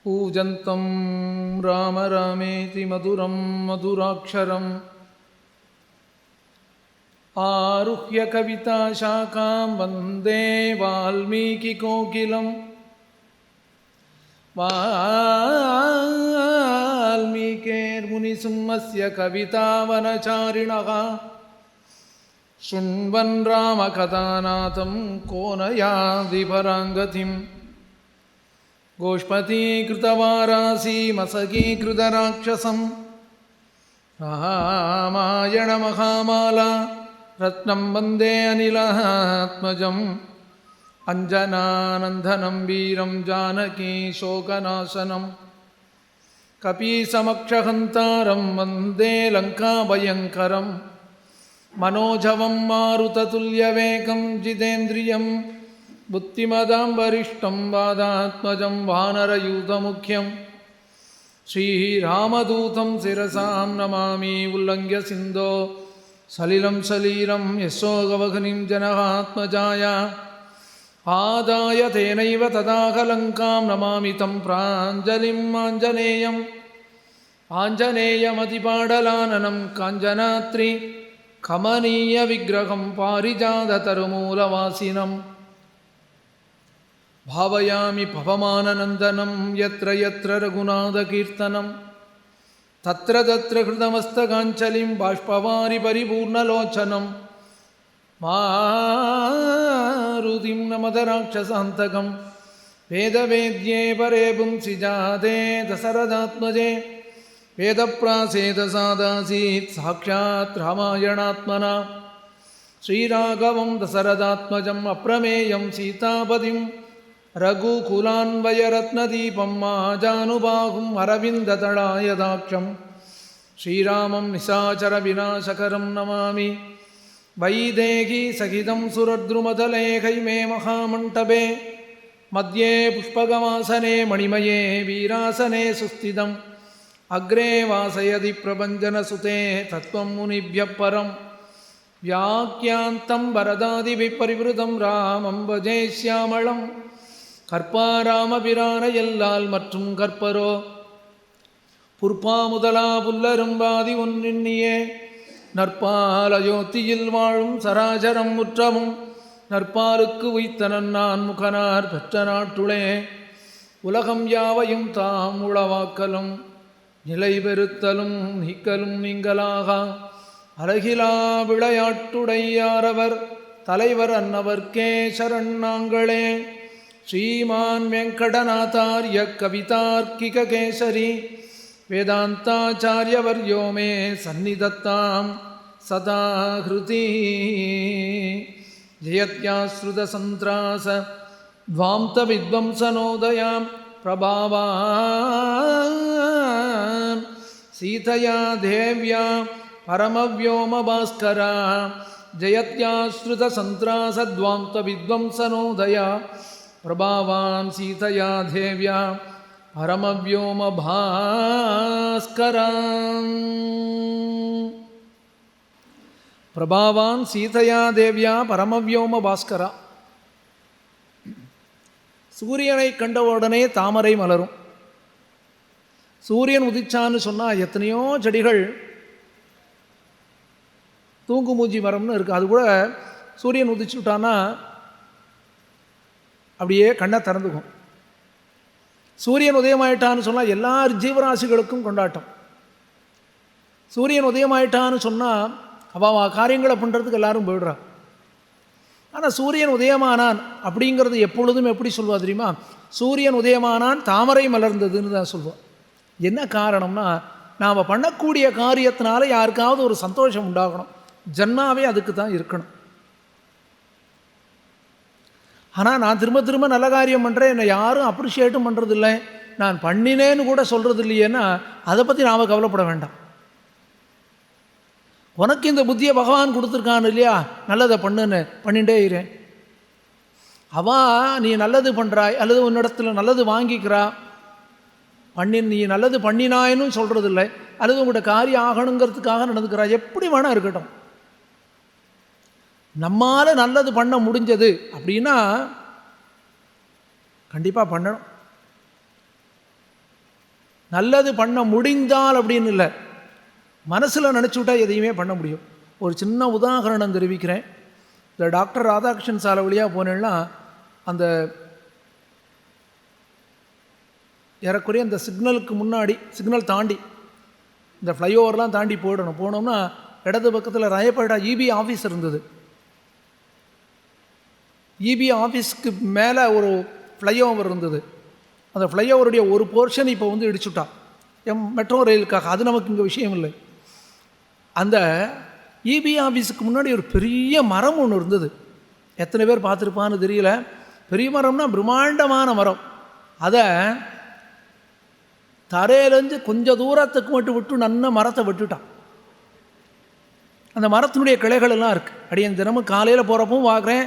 कूजन्तं राम रामेति मधुरं मधुराक्षरम् आरुह्य कविताशाखां वन्दे वाल्मीकिकोकिलं वाल्मीकिर्मुनिसिंहस्य कवितावनचारिणः शृण्वन् रामकथानाथं को न याति पराङ्गतिम् गोष्पतीकृतवारासीमसखीकृतराक्षसं रामायणमहामाला रत्नं वन्दे अनिलात्मजम् अञ्जनानन्दनं वीरं जानकी शोकनाशनं कपीसमक्षहन्तारं वन्दे लङ्काभयङ्करं मनोजवं मारुततुल्यवेगं जितेन्द्रियं बुद्धिमदां वरिष्ठं वादात्मजं वानरयूथमुख्यं श्रीरामदूतं शिरसां नमामि उल्लङ्घ्य सिन्धो सलिलं सलीलं यशोगवघ्निं जनकात्मजाय आदाय तेनैव तदाकलङ्कां नमामि तं प्राञ्जलिम् आञ्जनेयमतिपाडलाननं काञ्जनात्रि कमनीयविग्रहं पारिजाततरुमूलवासिनं भावयामि पवमाननन्दनं यत्र यत्र रघुनाथकीर्तनं तत्र तत्र कृतमस्तकाञ्जलिं बाष्पवारि परिपूर्णलोचनं मारुतिं नमत राक्षसान्तकं वेदवेद्ये परे पुंसि जाते दशरथात्मजे वेदप्रासेदसादासीत् साक्षात् रामायणात्मना श्रीराघवं दशरथात्मजम् अप्रमेयं सीतापतिं रघुकुलान्वयरत्नदीपं महाजानुबाहुं अरविन्दतडायदाक्षं श्रीरामं निशाचरविनाशकरं नमामि वैदेही सहितं सुरद्रुमतले हैमे महामण्टपे मध्ये पुष्पगमासने मणिमये वीरासने सुस्थितम् अग्रे वासयति प्रपञ्चनसुते तत्त्वं मुनिभ्यः परं व्याख्यान्तं वरदादिभिः परिवृतं रामं भजे श्यामलं கற்பாராமபிரான எல்லால் மற்றும் கற்பரோ புற்பாமுதலா புல்லரும்பாதி ஒன்னின்னியே நற்பால் அயோத்தியில் வாழும் சராசரம் முற்றமும் நற்பாலுக்கு உய்த்தனன் நான் முகனார் பெற்ற நாட்டுளே உலகம் யாவையும் தாம் உளவாக்கலும் நிலை பெறுத்தலும் நீக்கலும் நீங்களாக அழகிலா விளையாட்டுடையாரவர் தலைவர் அன்னவர்க்கே சரண் நாங்களே. श्रीमान वेंकटनाथार्य कवितार्किक केसरी वेदांताचार्यवर्यो मे सन्निधत्तां सदा हृदि जयत्याश्रितसन्त्रास ध्वान्तविध्वंसनोदयां प्रभावान् सीतया देव्या परमव्योमभास्करा जयत्याश्रितसन्त्रासध्वान्तविध्वंसनोदया प्रभावान् सीतया देव्या परमव्योमभास्करान् प्रभावान् सीतया देव्या परमव्योमभास्करा. சூரியனை கண்ட உடனே தாமரை மலரும். சூரியன் உதிச்சான்னு சொன்னால் எத்தனையோ செடிகள் தூங்கு மூஞ்சி மரம்னு இருக்குது. அது கூட சூரியன் உதிச்சுட்டான்னா அப்படியே கண்ணை திறந்துக்கும். சூரியன் உதயமாயிட்டான்னு சொன்னால் எல்லா ஜீவராசிகளுக்கும் கொண்டாட்டம். சூரியன் உதயமாயிட்டான்னு சொன்னால் அவள் காரியங்களை பண்ணுறதுக்கு எல்லாரும் போயிடுறா. ஆனால் சூரியன் உதயமானான் அப்படிங்கிறது எப்பொழுதும் எப்படி சொல்வா தெரியுமா? சூரியன் உதயமானான் தாமரை மலர்ந்ததுன்னு தான் சொல்லுவோம். என்ன காரணம்னா, நாம் பண்ணக்கூடிய காரியத்தினால யாருக்காவது ஒரு சந்தோஷம் உண்டாகணும். ஜன்மாவே அதுக்கு தான் இருக்கணும். ஆனால் நான் திரும்ப திரும்ப நல்ல காரியம் பண்ணுறேன், என்னை யாரும் அப்ரிஷியேட்டும் பண்ணுறதில்லை, நான் பண்ணினேன்னு கூட சொல்கிறது இல்லையேன்னா அதை பற்றி நாம் கவலைப்பட வேண்டாம். உனக்கு இந்த புத்தியை பகவான் கொடுத்துருக்கான் இல்லையா, நல்லதை பண்ணுன்னு பண்ணிகிட்டே இரு. அவன் நீ நல்லது பண்ணுறாய் அல்லது உன்னிடத்தில் நல்லது வாங்கிக்கிறா, நீ நல்லது பண்ணினாயின்னு சொல்கிறதில்லை, அல்லது உங்கள்கிட்ட காரியம் ஆகணுங்கிறதுக்காக நடந்துக்கிறா, எப்படி வேணால் இருக்கட்டும். நம்மால் நல்லது பண்ண முடிஞ்சது அப்படின்னா கண்டிப்பாக பண்ணணும். நல்லது பண்ண முடிந்தால் அப்படின்னு இல்லை, மனசில் நினச்சிவிட்டா எதையுமே பண்ண முடியும். ஒரு சின்ன உதாரணம் தெரிவிக்கிறேன். இந்த டாக்டர் ராதாகிருஷ்ணன் சாலை வழியாக போனேன்னா அந்த ஏறக்குறைய அந்த சிக்னலுக்கு முன்னாடி, சிக்னல் தாண்டி இந்த ஃப்ளைஓவர்லாம் தாண்டி போனோம்னா இடது பக்கத்தில் ராயப்பேட்டா இபி ஆஃபீஸ் இருந்தது. இபி ஆஃபீஸ்க்கு மேலே ஒரு ஃப்ளைஓவர் இருந்தது. அந்த ஃப்ளைஓவருடைய ஒரு போர்ஷன் இப்போ வந்து இடிச்சுட்டா மெட்ரோ ரயிலுக்காக. அது நமக்கு இங்கே விஷயம் இல்லை. அந்த இபி ஆஃபீஸுக்கு முன்னாடி ஒரு பெரிய மரம் ஒன்று இருந்தது. எத்தனை பேர் பார்த்துருப்பான்னு தெரியல. பெரிய மரம்னா பிரம்மாண்டமான மரம். அதை தரையிலேருந்து கொஞ்சம் தூரத்துக்கு மட்டும் விட்டு நல்ல மரத்தை விட்டுட்டான். அந்த மரத்தினுடைய கிளைகள் எல்லாம் இருக்குது. அடியன் தினமும் காலையில் போகிறப்பவும் பார்க்குறேன்,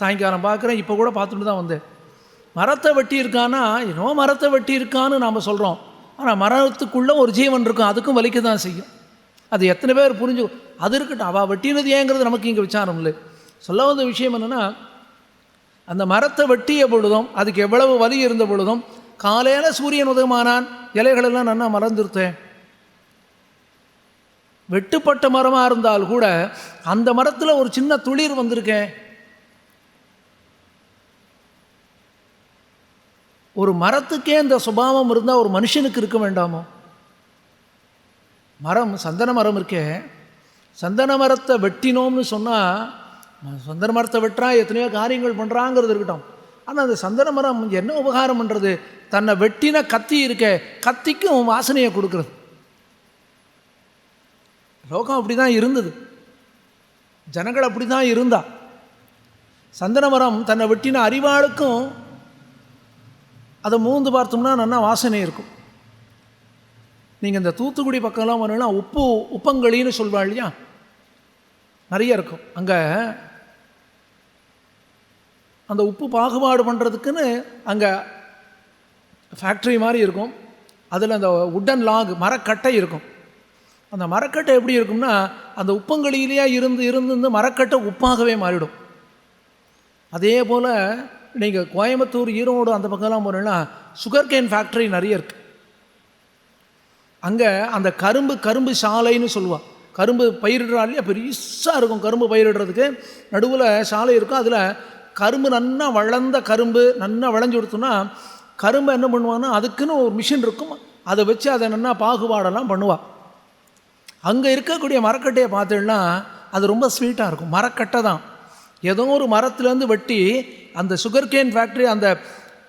சாயங்காலம் பார்க்குறேன், இப்போ கூட பார்த்துட்டு தான் வந்தேன். மரத்தை வெட்டி இருக்கான்னா என்னோ மரத்தை வெட்டி இருக்கான்னு நாம் சொல்கிறோம். ஆனால் மரத்துக்குள்ளே ஒரு ஜீவன் இருக்கும், அதுக்கும் வலிக்க தான் செய்யும். அது எத்தனை பேர் புரிஞ்சு அது இருக்கட்டும். அவள் வெட்டினது ஏங்கிறது நமக்கு இங்கே விசாரம் இல்லை. சொல்ல வந்த விஷயம் என்னென்னா, அந்த மரத்தை வெட்டிய பொழுதும் அதுக்கு எவ்வளவு வலி இருந்த பொழுதும் காலையில் சூரியன் உதயமானான், இலைகளெல்லாம் நன்னா மறந்துருத்தேன். வெட்டுப்பட்ட மரமாக இருந்தால் கூட அந்த மரத்தில் ஒரு சின்ன துளிர் வந்திருக்கேன். ஒரு மரத்துக்கே இந்த சுபாவம் இருந்தால் ஒரு மனுஷனுக்கு இருக்க வேண்டாமோ? மரம், சந்தன மரம் இருக்கே, சந்தன மரத்தை வெட்டினோம்னு சொன்னால், சந்தன மரத்தை வெட்டுறா எத்தனையோ காரியங்கள் பண்ணுறாங்கிறது இருக்கட்டும். ஆனால் அந்த சந்தன மரம் என்ன உபகாரம் பண்ணுறது? தன்னை வெட்டின கத்தி இருக்க, கத்திக்கும் வாசனையை கொடுக்குறது. லோகம் அப்படி தான் இருந்தது, ஜனங்கள் அப்படி தான் இருந்தா. சந்தன மரம் தன்னை வெட்டின அறிவாளுக்கும் அதை மூந்து பார்த்தோம்னா நல்லா வாசனை இருக்கும். நீங்கள் இந்த தூத்துக்குடி பக்கம்லாம் வரணும்னா உப்பங்களின்னு சொல்வாள் இல்லையா, நிறைய இருக்கும். அங்கே அந்த உப்பு பாகுபாடு பண்ணுறதுக்குன்னு அங்கே ஃபேக்ட்ரி மாதிரி இருக்கும். அதில் அந்த உட்டன் லாக் மரக்கட்டை இருக்கும். அந்த மரக்கட்டை எப்படி இருக்கும்னா, அந்த உப்பங்களிலேயே இருந்து மரக்கட்டை உப்பாகவே மாறிடும். அதே போல் நீங்கள் கோயம்புத்தூர், ஈரோடு அந்த பக்கம்லாம் போனீங்கன்னா சுகர் கேன் ஃபேக்ட்ரி நிறைய இருக்குது. அங்கே அந்த கரும்பு சாலைன்னு சொல்லுவாள். கரும்பு பயிரிடுறா இல்லையா, பெருசாக இருக்கும் கரும்பு பயிரிடுறதுக்கு. நடுவில் சாலை இருக்கும். அதில் கரும்பு நன்னா வளர்ந்த கரும்பு நன்னா விளைஞ்சு கொடுத்தோன்னா கரும்பை என்ன பண்ணுவான்னா அதுக்குன்னு ஒரு மிஷின் இருக்கும், அதை வச்சு அதை நன்னா பாகுபாடெல்லாம் பண்ணுவாள். அங்கே இருக்கக்கூடிய மரக்கட்டையை பார்த்தீங்கன்னா அது ரொம்ப ஸ்வீட்டாக இருக்கும். மரக்கட்டை தான், ஏதோ ஒரு மரத்துலேருந்து வெட்டி அந்த சுகர் கேன் ஃபேக்ட்ரி, அந்த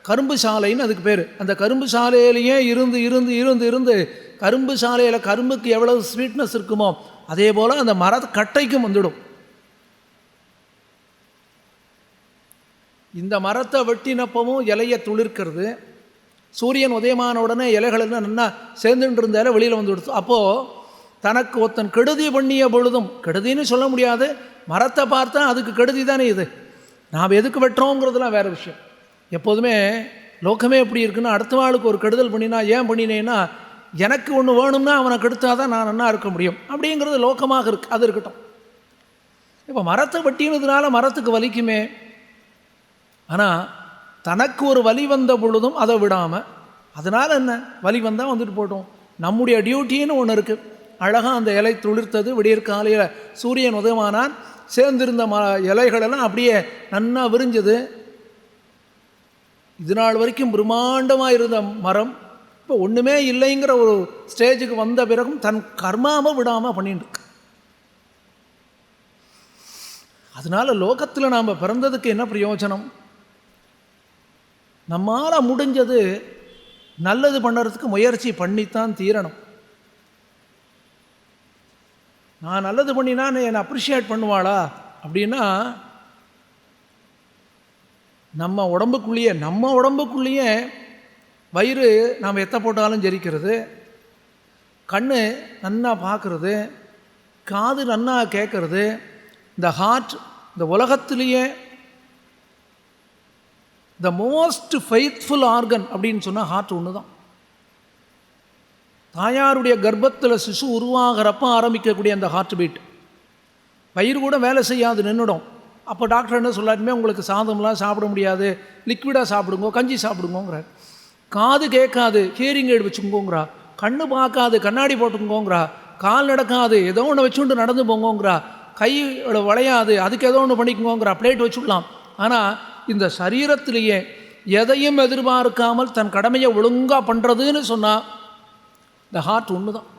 கரும்பு சாலைன்னு அதுக்கு பேர். அந்த கரும்பு சாலையிலேயே இருந்து கரும்பு சாலையில் கரும்புக்கு எவ்வளவு ஸ்வீட்னஸ் இருக்குமோ அதே போல் அந்த மரக்கட்டைக்கும் வந்துடும். இந்த மரத்தை வெட்டினப்பவும் இலையை துளிர்க்கிறது. சூரியன் உதயமான உடனே இலைகளெல்லாம் நல்லா சேர்ந்துட்டு இருந்த இலை வெளியில் வந்து கொடுத்து, அப்போது தனக்கு ஒருத்தன் கெடுதி பண்ணிய பொழுதும், கெடுதின்னு சொல்ல முடியாது, மரத்தை பார்த்தா அதுக்கு கெடுதி தானே இது. நாம் எதுக்கு வெட்டுறோங்கிறதுலாம் வேறு விஷயம். எப்போதுமே லோகமே எப்படி இருக்குன்னா, அடுத்த வாழ்க்கு ஒரு கெடுதல் பண்ணினா, ஏன் பண்ணினேன்னா எனக்கு ஒன்று வேணும்னா அவனை கெடுத்தாதான் நான் நல்லா இருக்க முடியும் அப்படிங்கிறது லோகமாக இருக்கு. அது இருக்கட்டும். இப்போ மரத்தை வெட்டினதுனால மரத்துக்கு வலிக்குமே, ஆனால் தனக்கு ஒரு வலி வந்த பொழுதும் அதை விடாமல், அதனால் என்ன, வலி வந்தால் வந்துட்டு போட்டோம், நம்முடைய டியூட்டின்னு ஒன்று இருக்குது. அழகாக அந்த இலை துளிர்த்தது, விடியற் காலையில் சூரியன் உதயமானான், சேர்ந்திருந்த இலைகளெல்லாம் அப்படியே நன்னா விரிஞ்சது. இது நாள் வரைக்கும் பிரம்மாண்டமாக இருந்த மரம் இப்போ ஒன்றுமே இல்லைங்கிற ஒரு ஸ்டேஜுக்கு வந்த பிறகும் தன் கர்மாவை விடாமல் பண்ணிட்டு இருக்கு. அதனால் லோகத்தில் நாம் பிறந்ததுக்கு என்ன பிரயோஜனம்? நம்மால் முடிஞ்சது நல்லது பண்ணுறதுக்கு முயற்சி பண்ணித்தான் தீரணும். நான் நல்லது பண்ணினா என்னை அப்ரிஷியேட் பண்ணுவாளா அப்படின்னா, நம்ம உடம்புக்குள்ளேயே வயிறு நாம் எத்த போட்டாலும் ஜெரிக்கிறது, கண்ணு நன்னா பார்க்குறது, காது நன்னா கேட்குறது, இந்த ஹார்ட் இந்த உலகத்திலேயே த மோஸ்ட் ஃபெய்த்ஃபுல் ஆர்கன் அப்படின்னு சொன்னால் ஹார்ட் ஒன்று தான். தாயாருடைய கர்ப்பத்தில் சிசு உருவாகிறப்ப ஆரம்பிக்கக்கூடிய அந்த ஹார்ட் பீட், வயிறு கூட வேலை செய்யாது, நின்றுடும். அப்போ டாக்டர் என்ன சொல்லாருமே, உங்களுக்கு சாதம்லாம் சாப்பிட முடியாது, லிக்விடாக சாப்பிடுங்க, கஞ்சி சாப்பிடுங்கிறார். காது கேட்காது, ஹியரிங் எய்டு வச்சுக்கோங்கிறா. கண்ணு பார்க்காது கண்ணாடி போட்டுக்கோங்கிறா, கால் நடக்காது ஏதோ ஒன்று வச்சுட்டு நடந்து போங்கோங்கிறா, கை வளையாது அதுக்கு ஏதோ ஒன்று பண்ணிக்கோங்கிறா, பிளேட் வச்சுடலாம். ஆனால் இந்த சரீரத்திலேயே எதையும் எதிர்பார்க்காமல் தன் கடமையை ஒழுங்காக பண்ணுறதுன்னு சொன்னால் இந்த ஹார்ட் ஒன்று தான்.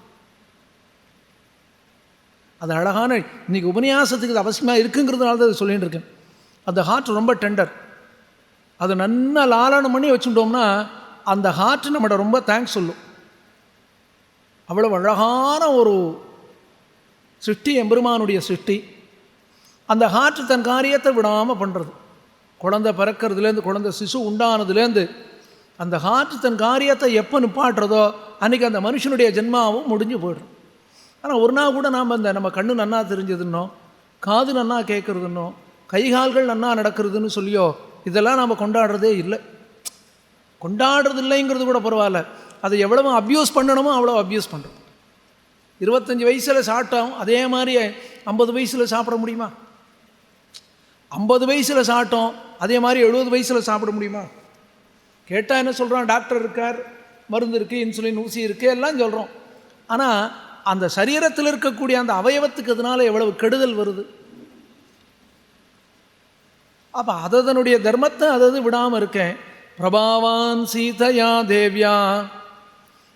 அது அழகான இன்றைக்கி உபன்யாசத்துக்கு இது அவசியமாக இருக்குங்கிறதுனால தான் அது சொல்லிகிட்டு இருக்கேன். அந்த ஹார்ட் ரொம்ப டெண்டர். அதை நல்லா லாலனம் பண்ணி வச்சுட்டோம்னா அந்த ஹார்ட் நம்மளோட ரொம்ப தேங்க்ஸ் சொல்லும். அவ்வளோ அழகான ஒரு சிருஷ்டி எம்பெருமானுடைய சிருஷ்டி. அந்த ஹார்ட் தன் காரியத்தை விடாமல் பண்ணுறது. குழந்தை பிறக்கிறதுலேருந்து குழந்தை சிசு உண்டானதுலேருந்து அந்த ஹார்ட் தன் காரியத்தை எப்போ நிப்பாட்டுறதோ அன்றைக்கி அந்த மனுஷனுடைய ஜென்மாவும் முடிஞ்சு போய்டும். ஆனால் ஒரு நாள் கூட நாம் இந்த நம்ம கண்ணு நன்னா தெரிஞ்சதுன்னோ, காது நன்னா கேட்குறதுன்னோ, கைகால்கள் நன்னா நடக்கிறதுன்னு சொல்லியோ இதெல்லாம் நாம் கொண்டாடுறதே இல்லை. கொண்டாடுறது இல்லைங்கிறது கூட பரவாயில்ல, அதை எவ்வளவு அப்யூஸ் பண்ணணுமோ அவ்வளோ அப்யூஸ் பண்ணுறோம். 25 வயசில் சாப்பிட்டோம், அதே மாதிரி 50 வயசில் சாப்பிட முடியுமா? 50 வயசில் சாப்பிட்டோம், அதே மாதிரி 70 வயசில் சாப்பிட முடியுமா? கேட்டால் என்ன சொல்கிறான், டாக்டர் இருக்கார், மருந்து இருக்குது, இன்சுலின் ஊசி இருக்குது, எல்லாம் சொல்கிறோம். ஆனால் அந்த சரீரத்தில் இருக்கக்கூடிய அந்த அவயவத்துக்கு அதனால் எவ்வளவு கெடுதல் வருது. அப்போ அதனுடைய தர்மத்தை அதாவது விடாமல் இருக்கேன். பிரபாவான் சீதையா தேவ்யா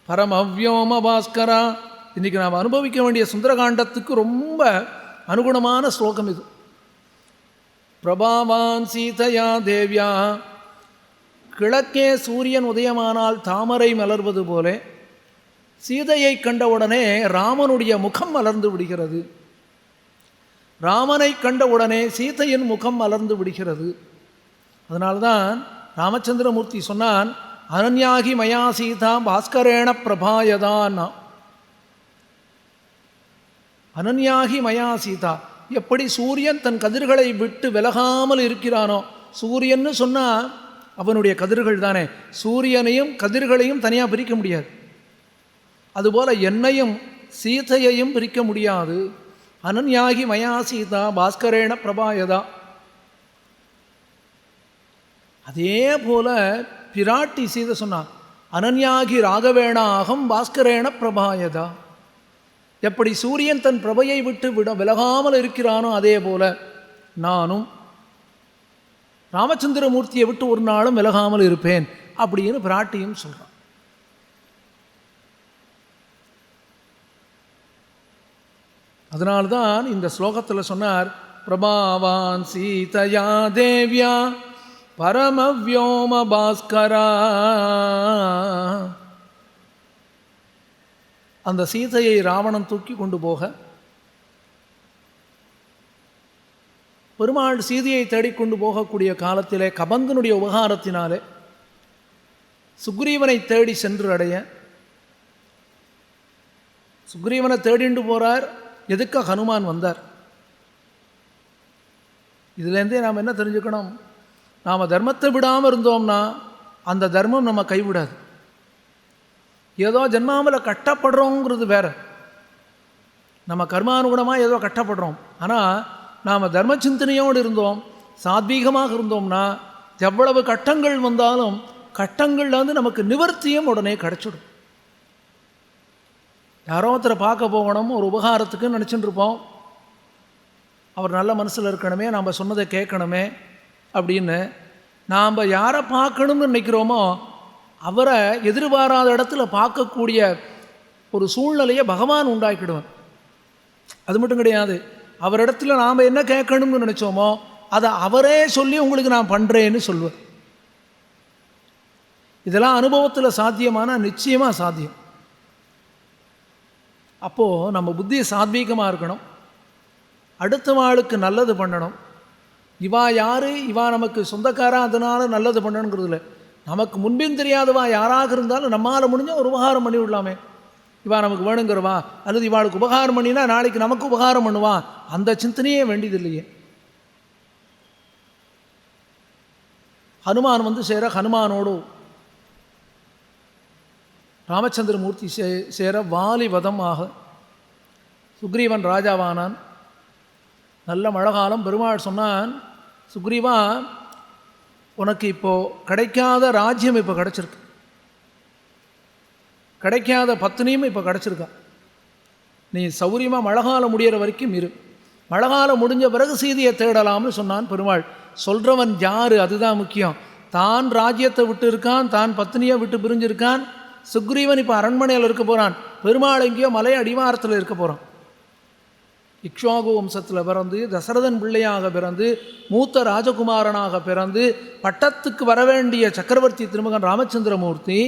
பரமவ்யோம பாஸ்கரா. இன்றைக்கி நாம் அனுபவிக்க வேண்டிய சுந்தரகாண்டத்துக்கு ரொம்ப அனுகுணமான ஸ்லோகம் இது. பிரபாவான் சீதையா தேவ்யா. கிழக்கே சூரியன் உதயமானால் தாமரை மலர்வது போல சீதையை கண்டவுடனே ராமனுடைய முகம் மலர்ந்து விடுகிறது. ராமனை கண்டவுடனே சீதையின் முகம் மலர்ந்து விடுகிறது. அதனால்தான் ராமச்சந்திரமூர்த்தி சொன்னான், அனன்யாகி மயா சீதா பாஸ்கரேண பிரபாயதான். அனன்யாகி மயா சீதா. எப்படி சூரியன் தன் கதிர்களை விட்டு விலகாமல் இருக்கிறானோ, சூரியன்னு சொன்னால் அவனுடைய கதிர்கள் தானே, சூரியனையும் கதிர்களையும் தனியாக பிரிக்க முடியாது. அதுபோல் என்னையும் சீதையையும் பிரிக்க முடியாது. அனன்யாகி மயா சீதா பாஸ்கரேண பிரபாயதா. அதே போல பிராட்டி சீதை சொன்னான், அனன்யாகி ராகவேணா அகம் பாஸ்கரேண பிரபாயதா. எப்படி சூரியன் தன் பிரபையை விட்டு விலகாமல் இருக்கிறானோ அதே போல நானும் ராமச்சந்திரமூர்த்தியை விட்டு ஒரு நாளும் விலகாமல் இருப்பேன் அப்படின்னு பிராட்டியும் சொல்கிறான். அதனால்தான் இந்த ஸ்லோகத்தில் சொன்னார், பிரபாவான் சீதையா தேவ்யா பரமவ்யோம பாஸ்கரா. அந்த சீதையை ராவணன் தூக்கி கொண்டு போக பெருமாள் சீதையை தேடிக்கொண்டு போகக்கூடிய காலத்திலே கபந்தனுடைய உபகாரத்தினாலே சுக்ரீவனை தேடி சென்று அடைய, சுக்ரீவனை தேடிண்டு போகிறார். எதுக்காக ஹனுமான் வந்தார்? இதுலேருந்தே நாம் என்ன தெரிஞ்சுக்கணும், நாம் தர்மத்தை விடாமல் இருந்தோம்னா அந்த தர்மம் நம்ம கைவிடாது. ஏதோ ஜென்மாவில் கட்டப்படுறோங்கிறது வேற, நம்ம கர்மானுகுணமாக ஏதோ கட்டப்படுறோம். ஆனால் நாம் தர்ம சிந்தனையோடு இருந்தோம், சாத்வீகமாக இருந்தோம்னா எவ்வளவு கட்டங்கள் வந்தாலும் கட்டங்கள்லேருந்து நமக்கு நிவர்த்தியும் உடனே கிடச்சிடும். யாரோ ஒருத்தரை பார்க்க போகணும், ஒரு உபகாரத்துக்குன்னு நினச்சிட்டு இருப்போம். அவர் நல்ல மனசில் இருக்கணுமே, நாம் சொன்னதை கேட்கணுமே அப்படின்னு. நாம் யாரை பார்க்கணும்னு நினைக்கிறோமோ அவரை எதிர்பாராத இடத்துல பார்க்கக்கூடிய ஒரு சூழ்நிலையை பகவான் உண்டாக்கிடுவான். அது மட்டும் கிடையாது, அவரிடத்துல நாம் என்ன கேட்கணும்னு நினச்சோமோ அதை அவரே சொல்லி உங்களுக்கு நான் பண்ணுறேன்னு சொல்லுவார். இதெல்லாம் அனுபவத்தில் சாத்தியமான நிச்சயமாக சாத்தியம். அப்போது நம்ம புத்தி சாத்வீகமாக இருக்கணும், அடுத்த வாளுக்கு நல்லது பண்ணணும். இவா யார், இவா நமக்கு சொந்தக்காரா அதனால் நல்லது பண்ணணுங்கிறது இல்லை. நமக்கு முன்பின் தெரியாதவா யாராக இருந்தாலும் நம்மால் முடிஞ்ச ஒரு உபகாரம் பண்ணி விடலாமே. இவா நமக்கு வேணுங்கிறவா அல்லது இவாளுக்கு உபகாரம் பண்ணினா நாளைக்கு நமக்கு உபகாரம் பண்ணுவா, அந்த சிந்தனையே வேண்டியது இல்லையே. ஹனுமான் வந்து சேர, ஹனுமானோடு ராமச்சந்திரமூர்த்தி சேர வாலி வதம் ஆக சுக்ரீவன் ராஜாவானான். நல்ல மழை காலம். பெருமாள் சொன்னான், சுக்ரீவா உனக்கு இப்போது கிடைக்காத ராஜ்யம் இப்போ கிடச்சிருக்கு. கிடைக்காத பத்னியும் இப்போ கிடச்சிருக்கா. நீ சௌரியமாக மழைக்காலம் முடிகிற வரைக்கும் இரு, மழைக்காலம் முடிஞ்ச பிறகு சீதையை தேடலாம்னு சொன்னான் பெருமாள். சொல்கிறவன் யார் அதுதான் முக்கியம். தான் ராஜ்யத்தை விட்டு இருக்கான், தான் பத்னியை விட்டு பிரிஞ்சிருக்கான். சுக்ரீவன் இப்போ அரண்மனையில் இருக்க போகிறான், பெருமாள் எங்கேயோ மலை அடிவாரத்தில் இருக்க போகிறான். இக்ஷ்வாகு வம்சத்தில் பிறந்து தசரதன் பிள்ளையாக பிறந்து மூத்த ராஜகுமாரனாக பிறந்து பட்டத்துக்கு வரவேண்டிய சக்கரவர்த்தி திருமகன் ராமச்சந்திரமூர்த்தி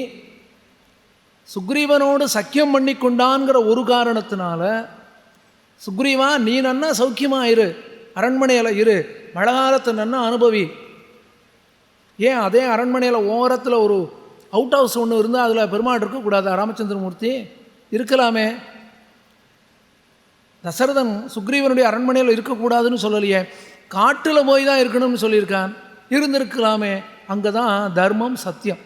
சுக்ரீவனோடு சக்கியம் பண்ணி கொண்டான்கிற ஒரு காரணத்தினால, சுக்ரீவா நீ நன்னா சௌக்கியமாக இரு, அரண்மனையில் இரு, மழை காலத்தை நன்னா அனுபவி. ஏன் அதே அரண்மனையில் ஓரத்தில் ஒரு அவுட் ஹவுஸ் ஒன்று இருந்தால் அதில் பெருமாள் இருக்கக்கூடாதா? ராமச்சந்திரமூர்த்தி இருக்கலாமே. தசரதன் சுக்ரீவனுடைய அரண்மனையில் இருக்கக்கூடாதுன்னு சொல்லலையே, காட்டில் போய் தான் இருக்கணும்னு சொல்லியிருக்கான். இருந்திருக்கலாமே. அங்கே தான் தர்மம் சத்தியம்.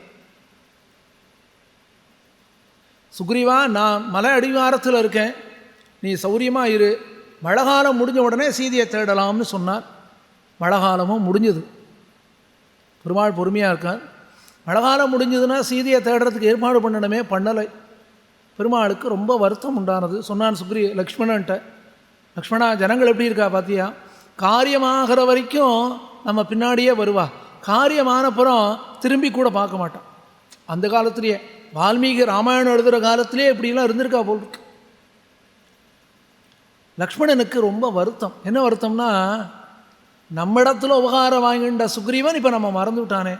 சுக்ரீவா நான் மலை அடிவாரத்தில் இருக்கேன், நீ சௌரியமாக இரு, மழை காலம் முடிஞ்ச உடனே சீதையை தேடலாம்னு சொன்னார். மழை காலமும் முடிஞ்சது. பெருமாள் பொறுமையாக இருக்கான். மழை காலம் முடிஞ்சதுன்னா சீதையை தேடுறதுக்கு ஏற்பாடு பண்ணணுமே, பண்ணலை. பெருமாளுக்கு ரொம்ப வருத்தம் உண்டானது. சொன்னான் லக்ஷ்மணன்ட்ட, லக்ஷ்மணா ஜனங்கள் எப்படி இருக்கா பார்த்தியா? காரியமாகிற வரைக்கும் நம்ம பின்னாடியே வருவா, காரியமானப்புறம் திரும்பி கூட பார்க்க மாட்டான். அந்த காலத்திலேயே வால்மீகி ராமாயணம் எழுதுகிற காலத்திலே இப்படிலாம் இருந்திருக்கா போல் இருக்கு. லக்ஷ்மணனுக்கு ரொம்ப வருத்தம். என்ன வருத்தம்னா, நம்மிடத்துல உபகாரம் வாங்கின்ற சுக்ரீவன் இப்போ நம்ம மறந்து விட்டானே.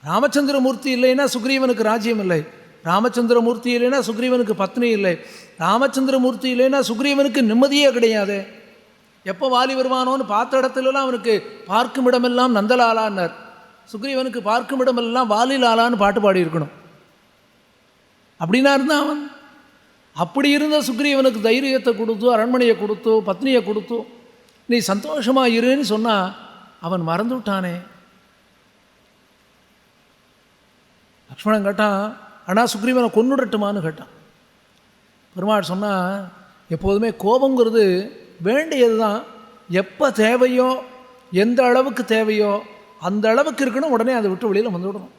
ராமச்சந்திரமூர்த்தி இல்லைன்னா சுக்ரீவனுக்கு ராஜ்யம் இல்லை, ராமச்சந்திரமூர்த்தி இல்லைன்னா சுக்ரீவனுக்கு பத்னி இல்லை, ராமச்சந்திரமூர்த்தி இல்லைன்னா சுக்ரீவனுக்கு நிம்மதியே கிடையாது. எப்போ வாலி வருவானோன்னு பார்த்த இடத்துலலாம் அவனுக்கு பார்க்கும் இடமெல்லாம் நந்தலாலான்னார். சுக்ரீவனுக்கு பார்க்கும் இடமெல்லாம் வாலிலாலான்னு பாட்டு பாடியிருக்கணும். அப்படின்னா இருந்தால் அவன் அப்படி இருந்த சுக்ரீவனுக்கு தைரியத்தை கொடுத்து, அரண்மனையை கொடுத்து, பத்னியை கொடுத்து, நீ சந்தோஷமாக இருன்னு சொன்னால் அவன் மறந்து விட்டானே. லக்ஷ்மணன் கேட்டான், ஆனால் சுக்ரீவனை கொன்னுடட்டுமான்னு கேட்டான். பெருமாள் சொன்னால், எப்போதுமே கோபங்கிறது வேண்டியது தான். எப்போ தேவையோ, எந்த அளவுக்கு தேவையோ அந்த அளவுக்கு இருக்கணும், உடனே அதை விட்டு வெளியில் வந்துவிடணும்.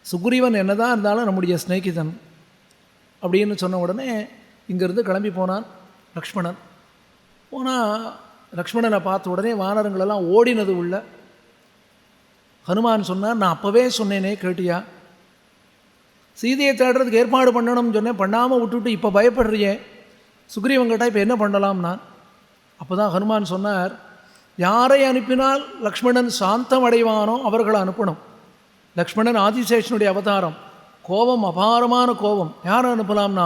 சுக்ரீவன் என்னதான் இருந்தாலும் நம்முடைய ஸ்நேகிதன் அப்படின்னு சொன்ன உடனே இங்கேருந்து கிளம்பி போனான் லக்ஷ்மணன். போனால் லக்ஷ்மணனை பார்த்த உடனே வானரங்களெல்லாம் ஓடினது உள்ள. ஹனுமான் சொன்னார், நான் அப்போவே சொன்னேனே கேட்டியா? சீதையை தேடுறதுக்கு ஏற்பாடு பண்ணணும்னு சொன்னேன், பண்ணாமல் விட்டுவிட்டு இப்போ பயப்படுறியே. சுக்ரீவன் கேட்டால் இப்போ என்ன பண்ணலாம் நான்? அப்போ தான் ஹனுமான் சொன்னார், யாரை அனுப்பினால் லக்ஷ்மணன் சாந்தம் அடைவானோ அவர்களை அனுப்பணும். லக்ஷ்மணன் ஆதிசேஷனுடைய அவதாரம், கோபம் அபாரமான கோபம். யாரை அனுப்பலாம்னா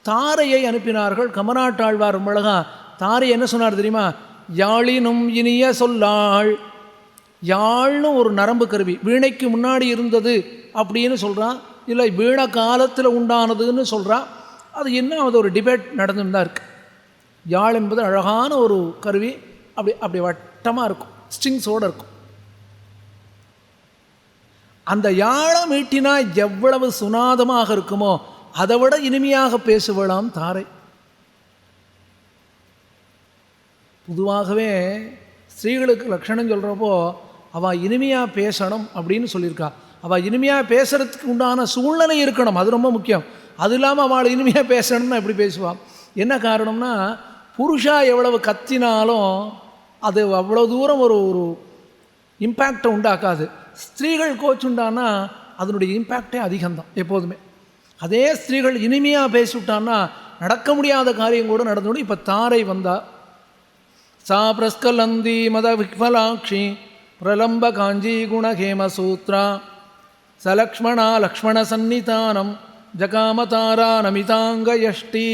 தாரையை அனுப்பினார்கள். கமநாட்டாழ்வார் மிளகா தாரை என்ன சொன்னார் தெரியுமா? யாழினும் இனிய சொல்லாள். யாழ்னு ஒரு நரம்பு கருவி வீணைக்கு முன்னாடி இருந்தது அப்படின்னு சொல்கிறான், இல்லை வீணை காலத்தில் உண்டானதுன்னு சொல்கிறான். அது என்ன, அது ஒரு டிபேட் நடந்துன்னு தான் இருக்குது. யாழ் என்பது அழகான ஒரு கருவி, அப்படி வட்டமாக இருக்கும், ஸ்ட்ரிங்ஸோடு இருக்கும். அந்த யாழை மீட்டினா எவ்வளவு சுனாதமாக இருக்குமோ அதை விட இனிமையாக பேசுவலாம் தாரை. பொதுவாகவே ஸ்திரீகளுக்கு லட்சணம் சொல்கிறப்போ அவள் இனிமையாக பேசணும் அப்படின்னு சொல்லியிருக்கா. அவள் இனிமையாக பேசுகிறதுக்கு உண்டான சூழ்நிலை இருக்கணும், அது ரொம்ப முக்கியம். அது இல்லாமல் அவள் இனிமையாக பேசணும்னா எப்படி பேசுவாள்? என்ன காரணம்னா, புருஷா எவ்வளவு கத்தினாலும் அது அவ்வளோ தூரம் ஒரு இம்பேக்டை உண்டாக்காது. ஸ்திரீகள் கோச்சுண்டானா அதனுடைய இம்பேக்டே அதிகம்தான் எப்போதுமே. அதே ஸ்திரீகள் இனிமையாக பேசிவிட்டான்னா நடக்க முடியாத காரியம் கூட நடந்துவிடும். இப்போ தாரை வந்தா, சா பிரஸ்கலந்தி மத விக்மலாட்சி பிரலம்ப காஞ்சி குணஹேமசூத்ரா சலக்ஷ்மணா லக்ஷ்மண சந்நிதானம் ஜகாமதாரா நமிதாங்க யஷ்டி.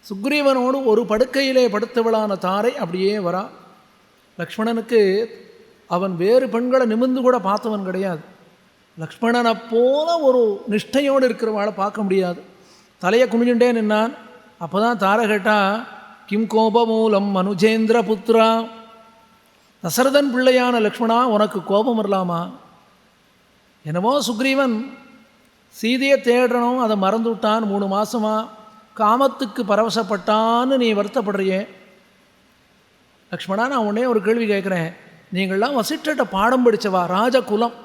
சுக்ரீவனோடு ஒரு படுக்கையிலே படுத்தவளான தாரை அப்படியே வரா. லக்ஷ்மணனுக்கு அவன் வேறு பெண்களை நிமிர்ந்து கூட பார்த்தவன் கிடையாது. லக்ஷ்மணனை போல ஒரு நிஷ்டையோடு இருக்கிறவாளை பார்க்க முடியாது. தலையை குனிஞ்சுட்டே நின்னான். அப்போ தான் தாரை கேட்டா, கிம் கோபமூலம் மனுஜேந்திர புத்திரா, தசரதன் பிள்ளையான லக்ஷ்மணா உனக்கு கோபம் வரலாமா? என்னவோ சுக்ரீவன் சீதையை தேடணும், அதை மறந்து விட்டான், 3 மாதமாக காமத்துக்கு பரவசப்பட்டான்னு நீ வருத்தப்படுறியே. லக்ஷ்மணா, நான் உடனே ஒரு கேள்வி கேட்குறேன். நீங்கள்லாம் வசிஷ்டர்கிட்ட பாடம் படித்தவா, ராஜகுலம்.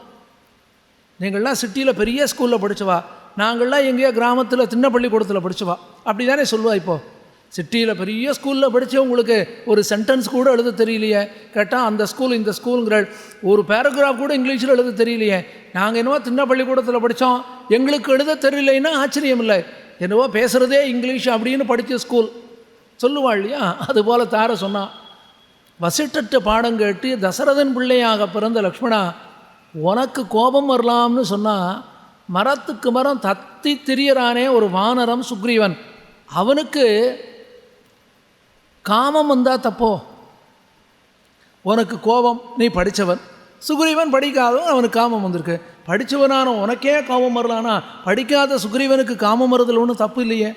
நீங்கள்லாம் சிட்டியில் பெரிய ஸ்கூலில் படித்தவா, நாங்கள்லாம் எங்கேயோ கிராமத்தில் சின்ன பள்ளிக்கூடத்தில் படித்தவா, அப்படி தானே சொல்லுவா. இப்போது சிட்டியில் பெரிய ஸ்கூலில் படித்தவங்களுக்கு ஒரு சென்டென்ஸ் கூட எழுத தெரியலையே, கேட்டால் அந்த ஸ்கூல் இந்த ஸ்கூலுங்கிற ஒரு பேராகிராஃப் கூட இங்கிலீஷில் எழுத தெரியலையே, நாங்கள் என்னவோ சின்ன பள்ளிக்கூடத்தில் படித்தோம், எங்களுக்கு எழுத தெரியலைன்னா ஆச்சரியம் இல்லை, என்னவோ பேசுகிறதே இங்கிலீஷ் அப்படின்னு படித்த ஸ்கூல் சொல்லுவாள் இல்லையா. அதுபோல் தார சொன்னான், வசிட்டற்ற பாடம் கேட்டு தசரதன் பிள்ளையாக பிறந்த லக்ஷ்மணா, உனக்கு கோபம் வரலாம்னு சொன்னால் மரத்துக்கு மரம் தத்தி திரியறானே ஒரு வானரம் சுக்ரீவன், அவனுக்கு காமம் வந்தால் தப்போ? உனக்கு கோபம், நீ படித்தவன், சுக்ரீவன் படிக்காதவன், அவனுக்கு காமம் வந்திருக்கு. படித்தவனான உனக்கே காமம் வரலானா படிக்காத சுக்ரீவனுக்கு காமம் வருதல் ஒன்றும் தப்பு இல்லையே.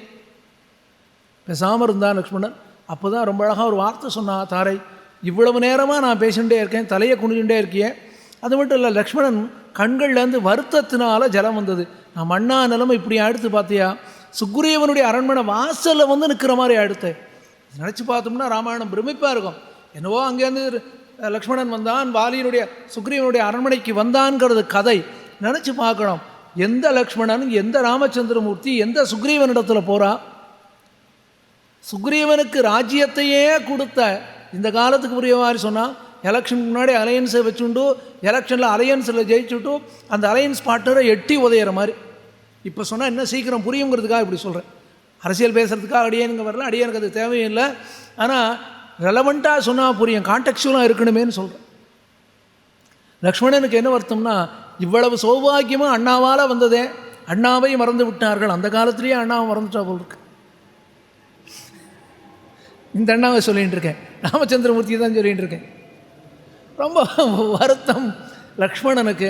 பேசாமல் இருந்தான் லக்ஷ்மணன். அப்போ தான் ரொம்ப அழகாக ஒரு வார்த்தை சொன்னா தாரை, இவ்வளவு நேரமாக நான் பேசிகிட்டே இருக்கேன், தலையை குனிஞ்சுட்டே இருக்கியே. அது மட்டும் இல்லை, லக்ஷ்மணன் கண்கள்லேருந்து வருத்தத்தினால ஜலம் வந்தது. நான் மண்ணா நிலைமை இப்படி அடுத்து பார்த்தியா, சுக்ரீவனுடைய அரண்மனை வாசலில் வந்து நிற்கிற மாதிரி அடுத்து நினச்சி பார்த்தோம்னா ராமாயணம் பிரமிப்பாக இருக்கும். என்னவோ அங்கேருந்து லக்ஷ்மணன் வந்தான், வாலியினுடைய சுக்ரீவனுடைய அரண்மனைக்கு வந்தான்ங்கிறது கதை நினச்சி பார்க்கணும். எந்த லக்ஷ்மணன், எந்த ராமச்சந்திரமூர்த்தி, எந்த சுக்ரீவனிடத்தில் போகிறா? சுக்ரீவனுக்கு ராஜ்யத்தையே கொடுத்த இந்த காலத்துக்கு புரிய மாதிரி சொன்னால், எலெக்ஷனுக்கு முன்னாடி அலையன்ஸை வச்சுண்டு எலெக்ஷனில் அலையன்ஸில் ஜெயிச்சுட்டு அந்த அலையன்ஸ் பார்ட்னரை எட்டி உதையிற மாதிரி. இப்போ சொன்னால் இன்னும் சீக்கிரம் புரியுங்கிறதுக்காக இப்படி சொல்கிறேன். அரசியல் பேசுகிறதுக்காக அடியனுங்க வரல, அடியனுக்கு அது தேவையில்லை. ஆனால் ரெலவெண்ட்டாக சொன்னால் புரியும், கான்டெக்சுவலாக இருக்கணுமேனு சொல்கிறேன். லக்ஷ்மணனுக்கு என்ன வருத்தம்னா, இவ்வளவு சௌபாகியமாக அண்ணாவால் வந்ததே, அண்ணாவை மறந்து விட்டார்கள். அந்த காலத்திலேயே அண்ணாவை மறந்துட்டா போல் இருக்கு. இந்த அண்ணாவை சொல்லிகிட்டு இருக்கேன், ராமச்சந்திரமூர்த்தி தான் சொல்லிகிட்டு இருக்கேன். ரொம்ப வருத்தம் லக்ஷ்மணனுக்கு.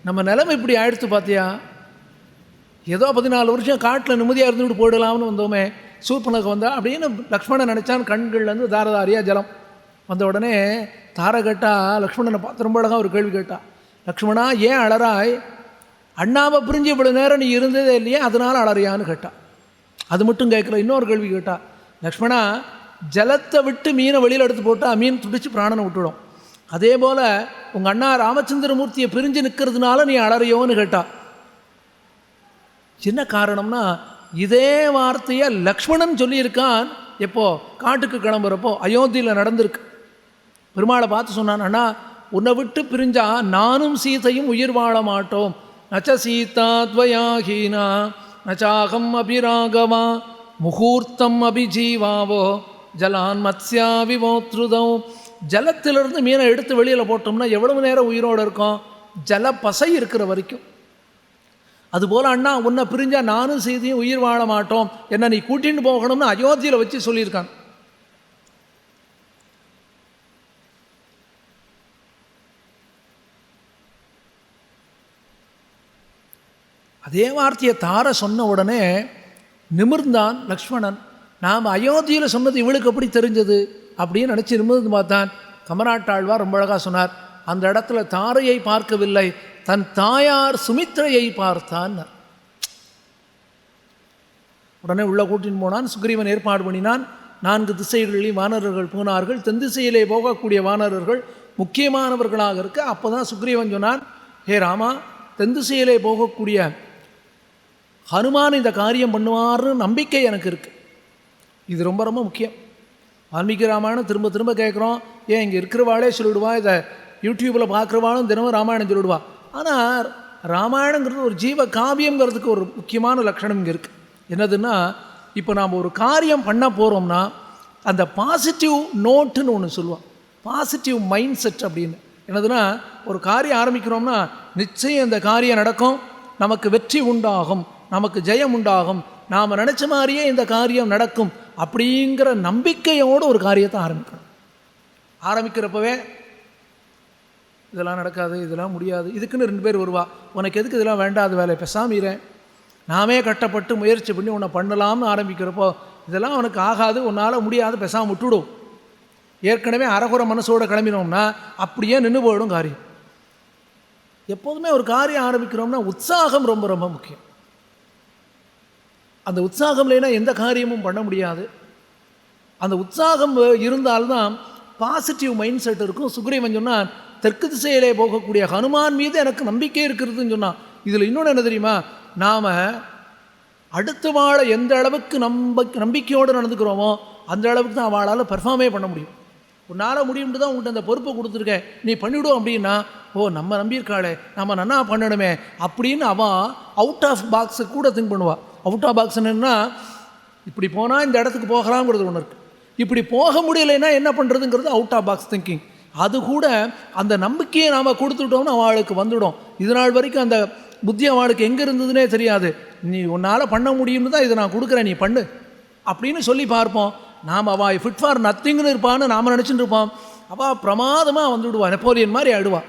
நம்ம நிலைமை இப்படி ஆயிடுத்து பார்த்தியா, ஏதோ 14 வருஷம் காட்டில் நிம்மதியாக இருந்துவிட்டு போயிடலாம்னு வந்தோமே, சூர்பனக வந்தா அப்படின்னு லக்ஷ்மணன் நினச்சான். கண்கள்லேருந்து தாரதாரியாக ஜலம் வந்த உடனே தாரை கேட்டா, லக்ஷ்மணனை பார்த்து ரொம்ப அழகாக ஒரு கேள்வி கேட்டா, லக்ஷ்மணா ஏன் அழறாய்? அண்ணாவை பிரிஞ்சு இவ்வளோ நேரம் நீ இருந்ததே இல்லையே, அதனால் அழறியான்னு கேட்டா. அது மட்டும் கேட்கல, இன்னொரு கேள்வி கேட்டா, லக்ஷ்மணா ஜலத்தை விட்டு மீனை வெளியில் எடுத்து போட்டால் மீன் துடிச்சு பிராணனை விட்டுடும், அதே போல் உங்கள் அண்ணா ராமச்சந்திரமூர்த்தியை பிரிஞ்சு நிற்கிறதுனால நீ அலறியோன்னு கேட்டா. என்ன காரணம்னா, இதே வார்த்தையை லக்ஷ்மணன் சொல்லியிருக்கான். எப்போ காட்டுக்கு கிளம்புறப்போ அயோத்தியில் நடந்திருக்கு. பெருமாளை பார்த்து சொன்னான், அண்ணா உன்னை விட்டு பிரிஞ்சா நானும் சீதையும் உயிர் வாழ மாட்டோம். நச்ச சீதா துவயாஹீனா நச்சாகம் அபிராகவா முகூர்த்தம் அபிஜீவாவோ ஜலான் மத்ஸ்யா விமோத்ருதம். ஜலத்திலிருந்து மீனை எடுத்து வெளியில் போட்டோம்னா எவ்வளவு நேரம் உயிரோடு இருக்கும்? ஜல பசை இருக்கிற வரைக்கும். அதுபோல் அண்ணா உன்னை பிரிஞ்சா நானும் சீதையும் உயிர் வாழ மாட்டோம், என்ன நீ கூட்டின்னு போகணும்னு அயோத்தியில் வச்சு சொல்லியிருக்கான். அதே வார்த்தையை தார சொன்ன உடனே நிமிர்ந்தான் லக்ஷ்மணன். நாம் அயோத்தியில் சொன்னது இவளுக்கு எப்படி தெரிஞ்சது அப்படின்னு நினச்சி நிமிர்ந்து பார்த்தான். கமராட்டாழ்வார் ரொம்ப அழகாக சொன்னார், அந்த இடத்துல தாரையை பார்க்கவில்லை, தன் தாயார் சுமித்ரையை பார்த்தான். உடனே உள்ள கூட்டின்னு போனான். சுக்ரீவன் ஏற்பாடு பண்ணினான். 4 திசைகளில் வானரர்கள் போனார்கள். தென் திசையிலே போகக்கூடிய வானரர்கள் முக்கியமானவர்களாக இருக்க. அப்போ தான் சுக்ரீவன் சொன்னான், ஹே ராமா, தென் திசையிலே போகக்கூடிய ஹனுமான் இந்த காரியம் பண்ணுவார்னு நம்பிக்கை எனக்கு இருக்குது. இது ரொம்ப ரொம்ப முக்கியம். வால்மீகி ராமாயணம் திரும்ப திரும்ப கேட்குறோம். ஏன் இங்கே இருக்கிறவாளே சொல்லிவிடுவா, இதை யூடியூப்பில் பார்க்குறவாளும் தினமும் ராமாயணம் சொல்லிவிடுவா. ஆனால் ராமாயணங்கிறது ஒரு ஜீவ காவியங்கிறதுக்கு ஒரு முக்கியமான லட்சணம் இங்கே இருக்குது. என்னதுன்னா, இப்போ நாம் ஒரு காரியம் பண்ண போகிறோம்னா அந்த பாசிட்டிவ் நோட்டுன்னு ஒன்று சொல்லுவோம், பாசிட்டிவ் மைண்ட் செட் அப்படின்னு. என்னதுன்னா, ஒரு காரியம் ஆரம்பிக்கிறோம்னா நிச்சயம் இந்த காரியம் நடக்கும், நமக்கு வெற்றி உண்டாகும், நமக்கு ஜெயம் உண்டாகும், நாம் நினச்ச மாதிரியே இந்த காரியம் நடக்கும் அப்படிங்கிற நம்பிக்கையோடு ஒரு காரியத்தை ஆரம்பிக்கணும். ஆரம்பிக்கிறப்பவே இதெல்லாம் நடக்காது, இதெல்லாம் முடியாது, இதுக்குன்னு 2 பேர் வருவா, உனக்கு எதுக்கு இதெல்லாம் வேண்டாத வேலை, பேசாமீரேன், நாமே கட்டப்பட்டு முயற்சி பண்ணி உன்னை பண்ணலாம்னு ஆரம்பிக்கிறப்போ இதெல்லாம் உனக்கு ஆகாது, உன்னால் முடியாது, பேசாமல் விட்டுடும். ஏற்கனவே அறகுற மனசோடு கிளம்பினோம்னா அப்படியே நின்று போயிடும் காரியம். எப்போதுமே ஒரு காரியம் ஆரம்பிக்கிறோம்னா உற்சாகம் ரொம்ப ரொம்ப முக்கியம். அந்த உற்சாகம் இல்லைன்னா எந்த காரியமும் பண்ண முடியாது. அந்த உற்சாகம் இருந்தால்தான் பாசிட்டிவ் மைண்ட் செட் இருக்கும். சுக்ரீவன் சொன்னால், தெற்கு திசையிலே போகக்கூடிய ஹனுமான் மீது எனக்கு நம்பிக்கை இருக்கிறதுன்னு சொன்னான். இதில் இன்னொன்று என்ன தெரியுமா, நாம் அடுத்த வாழை எந்த அளவுக்கு நம்பிக்கையோடு நடந்துக்கிறோமோ அந்த அளவுக்கு தான் அவளால் பெர்ஃபார்மே பண்ண முடியும். உன்னால் முடியும்னு தான் உங்கள்கிட்ட அந்த பொறுப்பை கொடுத்துருக்கேன், நீ பண்ணிவிடும் அப்படின்னா, ஓ நம்ம நம்பியிருக்காளே நம்ம நன்னா பண்ணணுமே அப்படின்னு அவன் அவுட் ஆஃப் பாக்ஸை கூட திங்க் பண்ணுவாள். அவுட் ஆஃப் பாக்ஸ் என்னன்னா, இப்படி போனால் இந்த இடத்துக்கு போகலாம்ங்கிறது ஒன்று இருக்குது, இப்படி போக முடியலைன்னா என்ன பண்ணுறதுங்கிறது அவுட் ஆஃப் பாக்ஸ் திங்கிங். அது கூட அந்த நம்பிக்கையை நாம் கொடுத்துட்டோம்னு அவளுக்கு வந்துடும். இது நாள் வரைக்கும் அந்த புத்தி அவளுக்கு எங்கே இருந்ததுன்னே தெரியாது. நீ உன்னால் பண்ண முடியும்னு தான் இதை நான் கொடுக்குறேன், நீ பண்ணு அப்படின்னு சொல்லி பார்ப்போம். நாம் அவள் ஃபிட் ஃபார் நத்திங்னு இருப்பான்னு நாம் நினச்சிட்டு இருப்போம். அவள் பிரமாதமாக வந்துவிடுவாள், நெப்போலியன் மாதிரி ஆயிடுவாள்.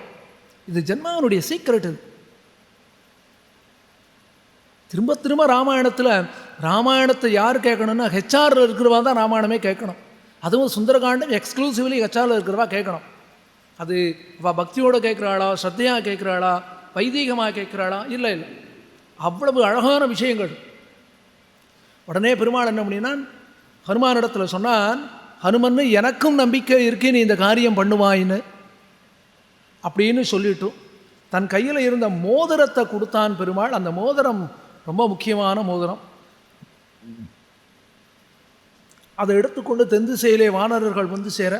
இது ஜென்மாவனுடைய சீக்ரெட். இது திரும்ப திரும்ப ராமாயணத்தை யார் கேட்கணும்னா ஹெச்ஆரில் இருக்கிறவா தான் ராமாயணமே கேட்கணும். அதுவும் சுந்தரகாண்டம் எக்ஸ்க்ளூசிவ்லி ஹெச்ஆரில் இருக்கிறவா கேட்கணும். அது அவள் பக்தியோடு கேட்குறாளா, ஸ்ரத்தையாக கேட்குறாளா, வைதீகமாக கேட்குறாளா, இல்லை இல்லை, அவ்வளவு அழகான விஷயங்கள். உடனே பெருமாள் என்ன பண்ணினா ஹனுமானிடத்தில் சொன்னான், ஹனுமன்னு எனக்கும் நம்பிக்கை இருக்கு நீ இந்த காரியம் பண்ணுவாயின்னு அப்படின்னு சொல்லிட்டு தன் கையில் இருந்த மோதிரத்தை கொடுத்தான் பெருமாள். அந்த மோதிரம் ரொம்ப முக்கியமான மோதிரம். அதை எடுத்துக்கொண்டு தென் திசையிலே வானரர்கள் வந்து சேர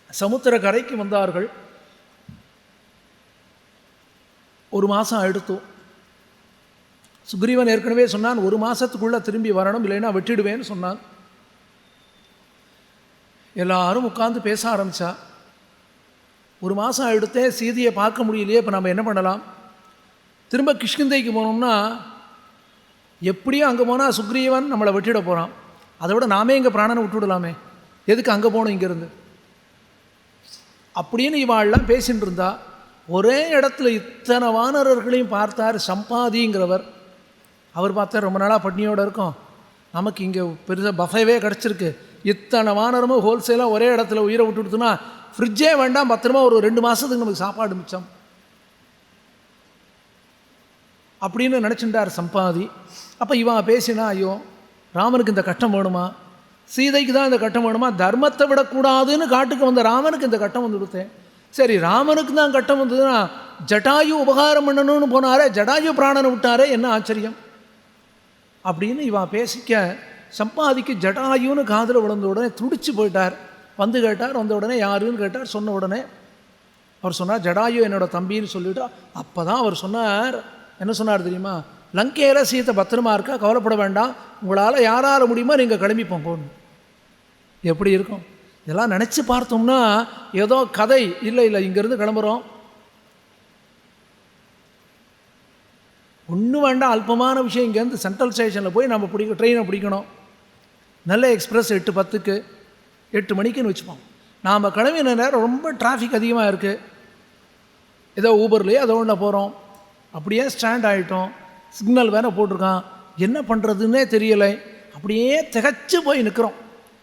சமுத்திர கரைக்கு வந்தார்கள். ஒரு மாதம் எடுத்தோம். சுக்ரீவன் ஏற்கனவே சொன்னான், ஒரு மாதத்துக்குள்ளே திரும்பி வரணும், இல்லைன்னா வெட்டிடுவேன்னு சொன்னான். எல்லாரும் உட்காந்து பேச ஆரம்பித்தா. ஒரு மாதம் எடுத்தே சீதையை பார்க்க முடியலையே, இப்போ நம்ம என்ன பண்ணலாம்? திரும்ப கிஷ்கிந்தைக்கு போனோம்னா எப்படியும் அங்கே போனால் சுக்ரீவன் நம்மளை வெட்டிட போகிறான், அதை விட நாமே இங்கே பிராணனை விட்டுவிடலாமே, எதுக்கு அங்கே போகணும் இங்கேருந்து அப்படின்னு இவாள்லாம் பேசிகிட்டு இருந்தா. ஒரே இடத்துல இத்தனை வானரர்களையும் பார்த்தார் சம்பாதிங்கிறவர். அவர் பார்த்தார், ரொம்ப நாளாக பட்னியோடு இருக்கோம், நமக்கு இங்கே பெருசாக பஃபேவே கிடச்சிருக்கு, இத்தனை வானரமும் ஹோல்சேலாக ஒரே இடத்துல உயிரை விட்டு கொடுத்தோன்னா ஃப்ரிட்ஜே வேண்டாம், பத்திரமா ஒரு 2 மாதத்துக்கு நமக்கு சாப்பாடு மிச்சம் அப்படின்னு நினச்சிட்டார் சம்பாதி. அப்போ இவன் பேசினா, ஐயோ ராமனுக்கு இந்த கட்டம் வேணுமா, சீதைக்கு தான் இந்த கட்டம் வேணுமா, தர்மத்தை விடக்கூடாதுன்னு காட்டுக்கு வந்த ராமனுக்கு இந்த கட்டம் வந்து கொடுத்தேன். சரி ராமனுக்கு தான் கட்டம் வந்ததுன்னா ஜட்டாயு உபகாரம் பண்ணணும்னு போனாரே, ஜடாயு பிராணனை விட்டாரே, என்ன ஆச்சரியம் அப்படின்னு இவன் பேசிக்க சம்பாதிக்கு ஜடாயுன்னு காதில் விழுந்த உடனே துடிச்சு போயிட்டார். வந்து கேட்டார், வந்த உடனே யாருன்னு கேட்டார். சொன்ன உடனே அவர் சொன்னார், ஜடாயு என்னோட தம்பின்னு சொல்லிவிட்டு. அப்போ தான் அவர் சொன்னார், என்ன சொன்னார் தெரியுமா, லங்கையில் சீத்தை பத்திரமா இருக்கா, கவலைப்பட வேண்டாம், உங்களால் யாரால் முடியுமோ நீங்கள் கிளம்பி போகணும். எப்படி இருக்கும் இதெல்லாம் நினச்சி பார்த்தோம்னா ஏதோ கதை இல்லை, இங்கேருந்து கிளம்புறோம், ஒன்றும் வேண்டாம், அல்பமான விஷயம். இங்கேருந்து சென்ட்ரல் ஸ்டேஷனில் போய் நம்ம ட்ரெயினை பிடிக்கணும், நல்ல எக்ஸ்பிரஸ் 8:10க்கு 8 மணிக்குன்னு வச்சுப்போம். நாம் கிளம்பின நேரம் ரொம்ப டிராஃபிக் அதிகமாக இருக்குது, ஏதோ ஊபர்லேயே அதோ ஒன்று போகிறோம், அப்படியே ஸ்டாண்ட் ஆகிட்டோம், சிக்னல் வேறு போட்டிருக்கான், என்ன பண்ணுறதுன்னே தெரியலை, அப்படியே திகச்சு போய் நிற்கிறோம்.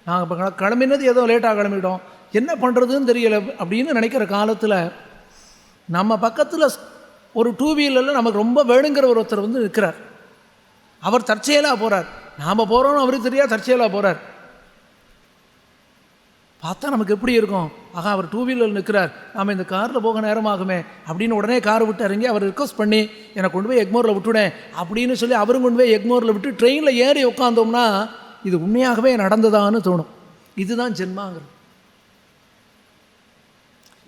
நாங்கள் இப்போ கிளம்பினது ஏதோ லேட்டாக கிளம்பிட்டோம், என்ன பண்ணுறதுன்னு தெரியலை அப்படின்னு நினைக்கிற காலத்தில் நம்ம பக்கத்தில் ஒரு 2 வீலரில் நமக்கு ரொம்ப வேணுங்கிற ஒருத்தர் வந்து நிற்கிறார். அவர் தற்செயலாக போகிறார், நாம் போகிறோன்னு அவருக்கு தெரியாது, தற்செயலாக போகிறார். பார்த்தா நமக்கு எப்படி இருக்கும், ஆகா அவர் 2 வீலரில் நிற்கிறார், நாம் இந்த காரில் போக நேரமாகுமே அப்படின்னு உடனே காரை விட்டு இறங்கி அவர் ரிக்வஸ்ட் பண்ணி என்னை கொண்டு போய் எக்மோரில் விட்டுவிடேன் அப்படின்னு சொல்லி அவரும் கொண்டு போய் எக்மோரில் விட்டு ட்ரெயினில் ஏறி உட்காந்தோம்னா இது உண்மையாகவே நடந்ததான்னு தோணும். இதுதான் ஜென்மாங்கிறது.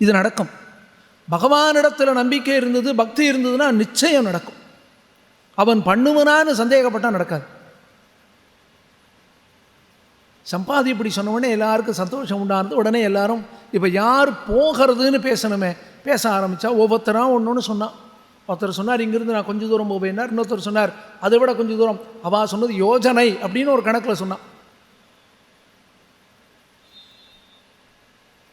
இது நடக்கும். பகவானிடத்தில் நம்பிக்கை இருந்தது, பக்தி இருந்ததுன்னா நிச்சயம் நடக்கும். அவன் பண்ணுவனான்னு சந்தேகப்பட்டால் நடக்காது. சம்பாதி இப்படி சொன்ன உடனே எல்லாருக்கும் சந்தோஷம் உண்டானது. உடனே எல்லாரும் இப்போ யார் போகிறதுன்னு பேச ஆரம்பித்தா ஒவ்வொருத்தராக ஒன்று சொன்னான். ஒருத்தர் சொன்னார், இங்கேருந்து நான் கொஞ்சம் தூரம் போவேன்னார். இன்னொருத்தர் சொன்னார், அதை விட கொஞ்சம் தூரம். அவள் சொன்னது யோஜனை அப்படின்னு ஒரு கணக்கில் சொன்னான்.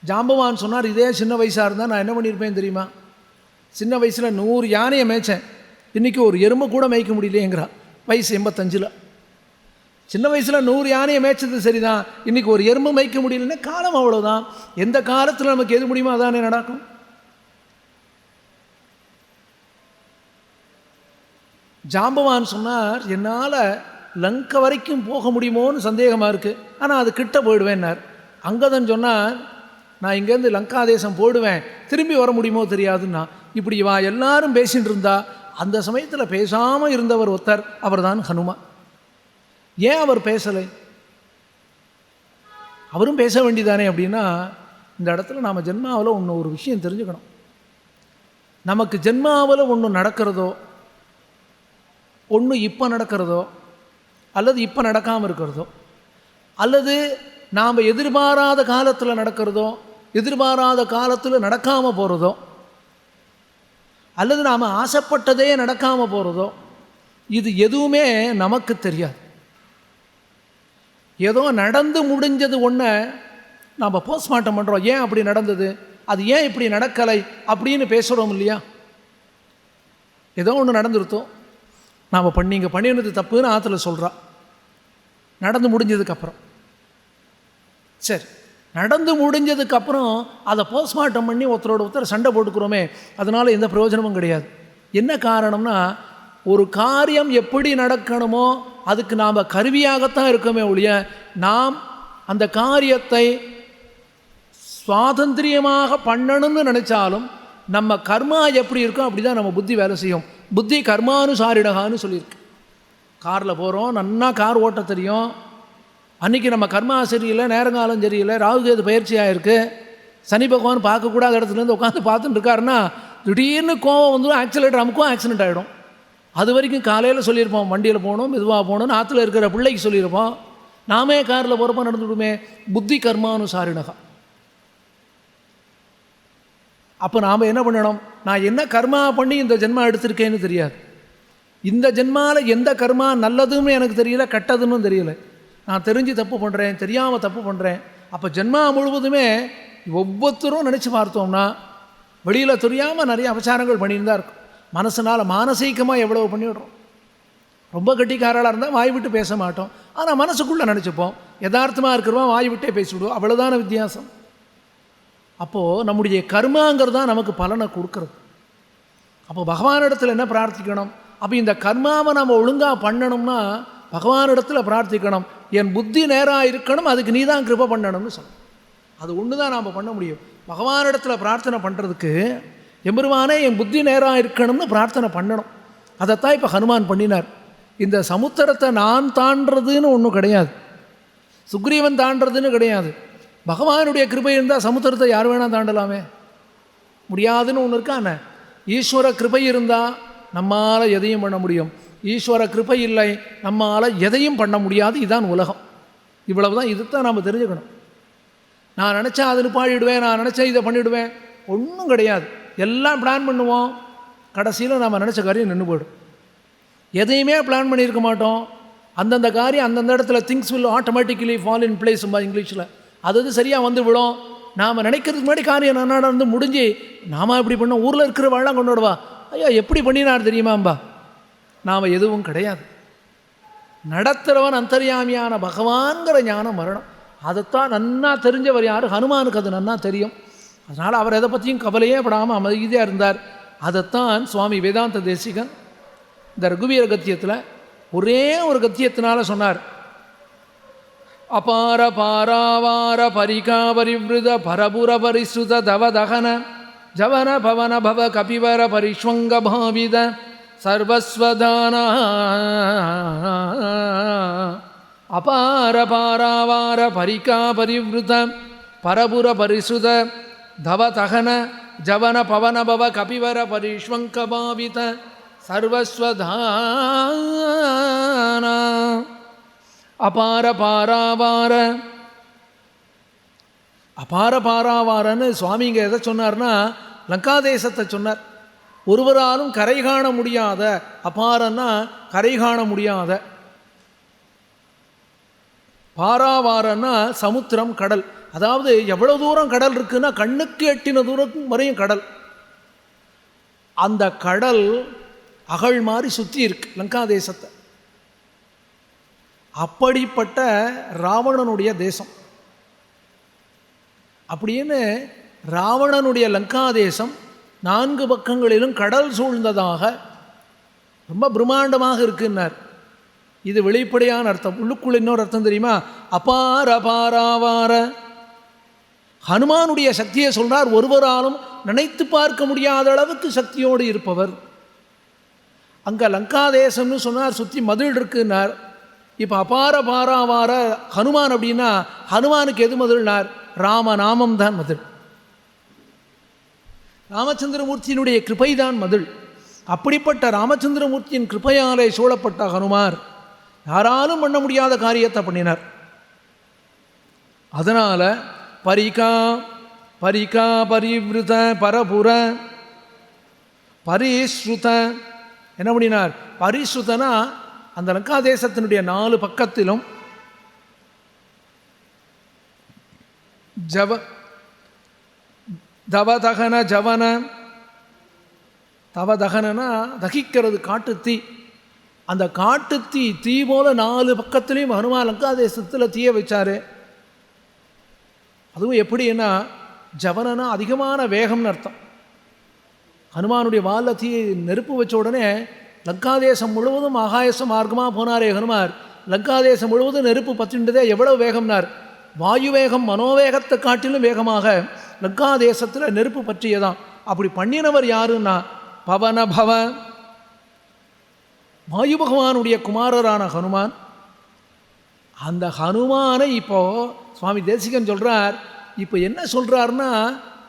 ஜாம்பவான் சொன்னார், இதே சின்ன வயசாக இருந்தால் நான் என்ன பண்ணியிருப்பேன் தெரியுமா, சின்ன வயசில் 100 யானையை மேய்ச்சேன், இன்றைக்கி ஒரு எறும்பை கூட மேய்க்க முடியலையேங்கிறா. வயசு 85. சின்ன வயசில் 100 யானையை மேய்ச்சது சரிதான், இன்றைக்கி ஒரு எறும்பு மேய்க்க முடியலன்னா காலம் அவ்வளோதான். எந்த காலத்தில் நமக்கு எது முடியுமோ அதானே நடக்கும். ஜாம்பவான் சொன்னார், என்னால் லங்கை வரைக்கும் போக முடியுமோன்னு சந்தேகமாக இருக்குது, ஆனால் அது கிட்ட போயிடுவேன்னார். அங்கதன் சொன்னார், நான் இங்கேருந்து லங்கா தேசம் போடுவேன், திரும்பி வர முடியுமோ தெரியாதுன்னா. இப்படி வா எல்லாரும் பேசிகிட்டு இருந்தா அந்த சமயத்தில் பேசாமல் இருந்தவர் ஒருத்தர், அவர் தான் ஹனுமான். ஏன் அவர் பேசலை? அவரும் பேச வேண்டியதானே அப்படின்னா, இந்த இடத்துல நாம் ஜென்மாவில் ஒரு விஷயம் தெரிஞ்சுக்கணும். நமக்கு ஜென்மாவில் ஒன்று நடக்கிறதோ, ஒன்று இப்போ நடக்கிறதோ, அல்லது இப்போ நடக்காமல் இருக்கிறதோ, அல்லது நாம் எதிர்பாராத காலத்தில் நடக்கிறதோ, எதிர்பாராத காலத்தில் நடக்காமல் போகிறதோ, அல்லது நாம் ஆசைப்பட்டதே நடக்காமல் போகிறதோ, இது எதுவுமே நமக்கு தெரியாது. ஏதோ நடந்து முடிஞ்சது ஒன்று நாம் போஸ்ட்மார்ட்டம் பண்ணுறோம். ஏன் அப்படி நடந்தது, அது ஏன் இப்படி நடக்கலை அப்படின்னு பேசுகிறோம் இல்லையா? ஏதோ ஒன்று நடந்துருத்தோம், நாம் பண்ணினது தப்புன்னு ஆற்றுல சொல்கிறா, நடந்து முடிஞ்சதுக்கப்புறம். சரி, நடந்து முடிஞ்சதுக்கப்புறம் அதை போஸ்ட்மார்ட்டம் பண்ணி ஒருத்தர் சண்டை போட்டுக்கிறோமே, அதனால் எந்த பிரயோஜனமும் கிடையாது. என்ன காரணம்னா, ஒரு காரியம் எப்படி நடக்கணுமோ அதுக்கு நாம் கருவியாகத்தான் இருக்கோமே ஒழிய, நாம் அந்த காரியத்தை சுவாதந்திரியமாக பண்ணணும்னு நினச்சாலும் நம்ம கர்மா எப்படி இருக்கோ அப்படி தான் நம்ம புத்தி வேலை செய்யும். புத்தி கர்மானுசாரிடகான்னு சொல்லியிருக்கு. காரில் போகிறோம், நன்னா கார் ஓட்ட தெரியும், அன்றைக்கி நம்ம கர்மா சரியில்லை, நேரங்காலம் சரியில்லை, ராகுகேது பயிற்சியாக இருக்குது, சனி பகவான் பார்க்கக்கூடாத இடத்துலேருந்து உட்காந்து பார்த்துட்டு இருக்காருன்னா திடீர்னு கோவம் வந்து ஆக்சிலேட்டர் அமுக்கும், ஆக்சிடென்ட் ஆகிடும். அது வரைக்கும் காலையில் சொல்லியிருப்போம் வண்டியில் போகணும், மெதுவாக போகணும்னு ஆற்றுல இருக்கிற பிள்ளைக்கு சொல்லியிருப்போம். நாமே காரில் போகிறப்ப நடந்துவிடுமே. புத்தி கர்மானுசாரினகா. அப்போ நாம் என்ன பண்ணணும்? நான் என்ன கர்மா பண்ணி இந்த ஜென்மா எடுத்திருக்கேன்னு தெரியாது. இந்த ஜென்மாவில் எந்த கர்மா நல்லதுன்னு எனக்கு தெரியல, கெட்டதுன்னு தெரியல. நான் தெரிஞ்சு தப்பு பண்ணுறேன், தெரியாமல் தப்பு பண்ணுறேன். அப்போ ஜென்மா முழுவதுமே ஒவ்வொருத்தரும் நினச்சி பார்த்தோம்னா வெளியில் தெரியாமல் நிறைய அபச்சாரங்கள் பண்ணின்னு தான் இருக்கும். மனசுனால் மானசீகமாக எவ்வளோ பண்ணிவிடுறோம். ரொம்ப கட்டிக்காரலாக இருந்தால் வாய் விட்டு பேச மாட்டோம், ஆனால் மனசுக்குள்ளே நினச்சிப்போம். யதார்த்தமாக இருக்கிறவன் வாய் விட்டே பேசிவிடுவோம். அவ்வளோதான வித்தியாசம். அப்போது நம்முடைய கர்மாங்கிறது தான் நமக்கு பலனை கொடுக்குறது. அப்போ பகவானிடத்தில் என்ன பிரார்த்திக்கணும்? அப்போ இந்த கர்மாவை நம்ம ஒழுங்காக பண்ணணும்னா பகவானிடத்தில் பிரார்த்திக்கணும், என் புத்தி நேராக இருக்கணும், அதுக்கு நீ தான் கிருபை பண்ணணும்னு சொல்லணும். அது ஒன்று தான் நாம் பண்ண முடியும். பகவானிடத்தில் பிரார்த்தனை பண்ணுறதுக்கு எம்பெருமானே என் புத்தி நேராக இருக்கணும்னு பிரார்த்தனை பண்ணணும். அதைத்தான் இப்போ ஹனுமான் பண்ணினார். இந்த சமுத்திரத்தை நான் தாண்டதுன்னு ஒன்றும் கிடையாது, சுக்ரீவன் தாண்டதுன்னு கிடையாது. பகவானுடைய கிருபை இருந்தால் சமுத்திரத்தை யார் வேணால் தாண்டலாமே. முடியாதுன்னு ஒன்று இருக்கான. ஈஸ்வர கிருபை இருந்தால் நம்மால் எதையும் பண்ண முடியும். ஈஸ்வர கிருபை இல்லை, நம்மால் எதையும் பண்ண முடியாது. இதுதான் உலகம். இவ்வளவு தான். இதுதான் நாம் தெரிஞ்சுக்கணும். நான் நினச்சா அதை நிப்பாடிடுவேன், நான் நினச்சா இதை பண்ணிவிடுவேன், ஒன்றும் கிடையாது. எல்லாம் பிளான் பண்ணுவோம், கடைசியில் நம்ம நினச்ச காரியம் நின்று போய்டும். எதையுமே பிளான் பண்ணியிருக்க மாட்டோம். அந்தந்த காரியம் அந்தந்த இடத்துல things will automatically fall in place இங்கிலீஷில். அது சரியாக வந்து விடும். நாம் நினைக்கிறதுக்கு முன்னாடி காரியம் நடந்து முடிஞ்சு நாம் இப்படி பண்ணோம், ஊரில் இருக்கிற வாழலாம் கொண்டாடுவா, ஐயா எப்படி பண்ணினார் தெரியுமாம்பா. நாம் எதுவும் கிடையாது. நடத்துகிறவன் அந்தர்யாமியான பகவான்கிற ஞானம் வரணும். அதைத்தான் நன்னா தெரிஞ்சவர் யார்? ஹனுமானுக்கு அது நன்னா தெரியும். அதனால் அவர் எதை பற்றியும் கவலையே படாமல் அமைதியாக இருந்தார். அதைத்தான் சுவாமி வேதாந்த தேசிகன் இந்த ரகுவீர கத்தியத்தில் ஒரே ஒரு கத்தியத்தினால சொன்னார். அபார பாராவார பரிகா பரிவிருத பரபுர பரிசுத தவதகன ஜவன பவன பவ கபிவர பரிஷ்வங்க பாவித சர்வஸ்வதான அபார பாராவார பரிகா பரிவிருத பரபுர பரிசுத தவதகன ஜவன பவன பவ கபிவர பரிஷ்வங்க பாவித சர்வஸ்வதான அபார பாராவார. அபார பாராவாரன்னு சுவாமி இங்கே எதை சொன்னார்னா லங்காதேசத்தை சொன்னார். ஒருவராலும் கரை காண முடியாத, அபாரன்னா கரை காண முடியாத, பாராவாரன்னா சமுத்திரம் கடல். அதாவது எவ்வளோ தூரம் கடல் இருக்குன்னா கண்ணுக்கு எட்டின தூரம் வரையும் கடல். அந்த கடல் அகழ் மாதிரி சுற்றி இருக்கு லங்காதேசத்தை. அப்படிப்பட்ட ராவணனுடைய தேசம். அப்படின்னு ராவணனுடைய லங்காதேசம் 4 பக்கங்களிலும் கடல் சூழ்ந்ததாக ரொம்ப பிரம்மாண்டமாக இருக்குன்னார். இது வெளிப்படையான அர்த்தம். உள்ளுக்குள்ள இன்னொரு அர்த்தம் தெரியுமா? அபார பாராவார. ஹனுமானுடைய சக்தியை சொல்றார், ஒருவராலும் நினைத்து பார்க்க முடியாத அளவுக்கு சக்தியோடு இருப்பவர். அங்கே லங்காதேசம்னு சொன்னார், சுற்றி மதில் இருக்குன்னார். இப்போ அபார பாராவார ஹனுமான் அப்படின்னா ஹனுமானுக்கு எது மதில்னார்? ராமநாமம் தான் மதில், ராமச்சந்திரமூர்த்தியினுடைய கிருபை தான் மதில். அப்படிப்பட்ட ராமச்சந்திரமூர்த்தியின் கிருபையாலே சூழப்பட்ட ஹனுமார் யாராலும் பண்ண முடியாத காரியத்தை பண்ணினார். அதனால் பரிகா பரிகா பரிவிருத பரபுர பரிஸ்ருத என்ன பண்ணினார்? பரிஸ்ருதனா அந்த லங்காதேசத்தினுடைய 4 பக்கத்திலும் தவதகன ஜவன, தவதகனா தகிக்கிறது காட்டுத்தீ, அந்த காட்டுத்தீ தீ போல 4 பக்கத்துலேயும் ஹனுமான் லங்காதேசத்தில் தீய வச்சார். அதுவும் எப்படின்னா ஜவனனா அதிகமான வேகம்னு அர்த்தம். ஹனுமானுடைய வாலில் தீ நெருப்பு வச்ச உடனே லங்காதேசம் முழுவதும் ஆகாயச மார்க்கமாக போனாரே ஹனுமார், லங்காதேசம் முழுவதும் நெருப்பு பற்றின்றதே எவ்வளவு வேகம்னார்? வாயு வேகம் மனோவேகத்தை காட்டிலும் வேகமாக லங்காதேசத்தில் நெருப்பு பற்றியதான். அப்படி பண்ணினவர் யாருன்னா பவன பவ, வாயு பகவானுடைய குமாரரான ஹனுமான். அந்த ஹனுமானை இப்போது சுவாமி தேசிகன் சொல்கிறார். இப்போ என்ன சொல்கிறாருன்னா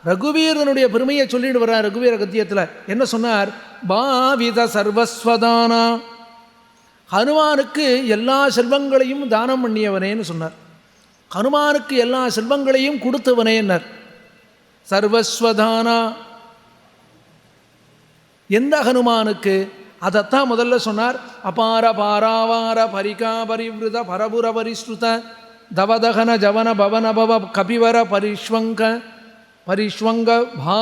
ரகுவீரனுடைய பெருமையை சொல்லிட்டு வர்றார். ரகுவீர கத்தியத்தில் என்ன சொன்னார்? பாவித சர்வஸ்வதானா, ஹனுமானுக்கு எல்லா செல்வங்களையும் தானம் பண்ணியவனேன்னு சொன்னார். ஹனுமானுக்கு எல்லா செல்வங்களையும் கொடுத்தவனேன்னார். சர்வஸ்வதானா எந்த ஹனுமானுக்கு? அதைத்தான் முதல்ல சொன்னார். அபார பாராவார பரிகா பரிவிருத பரபுர பரிஸ்ருத தவதகன ஜவன பவன பவ கபிவர பரிஷ்வங்க பரிஷ்வங்க பாவித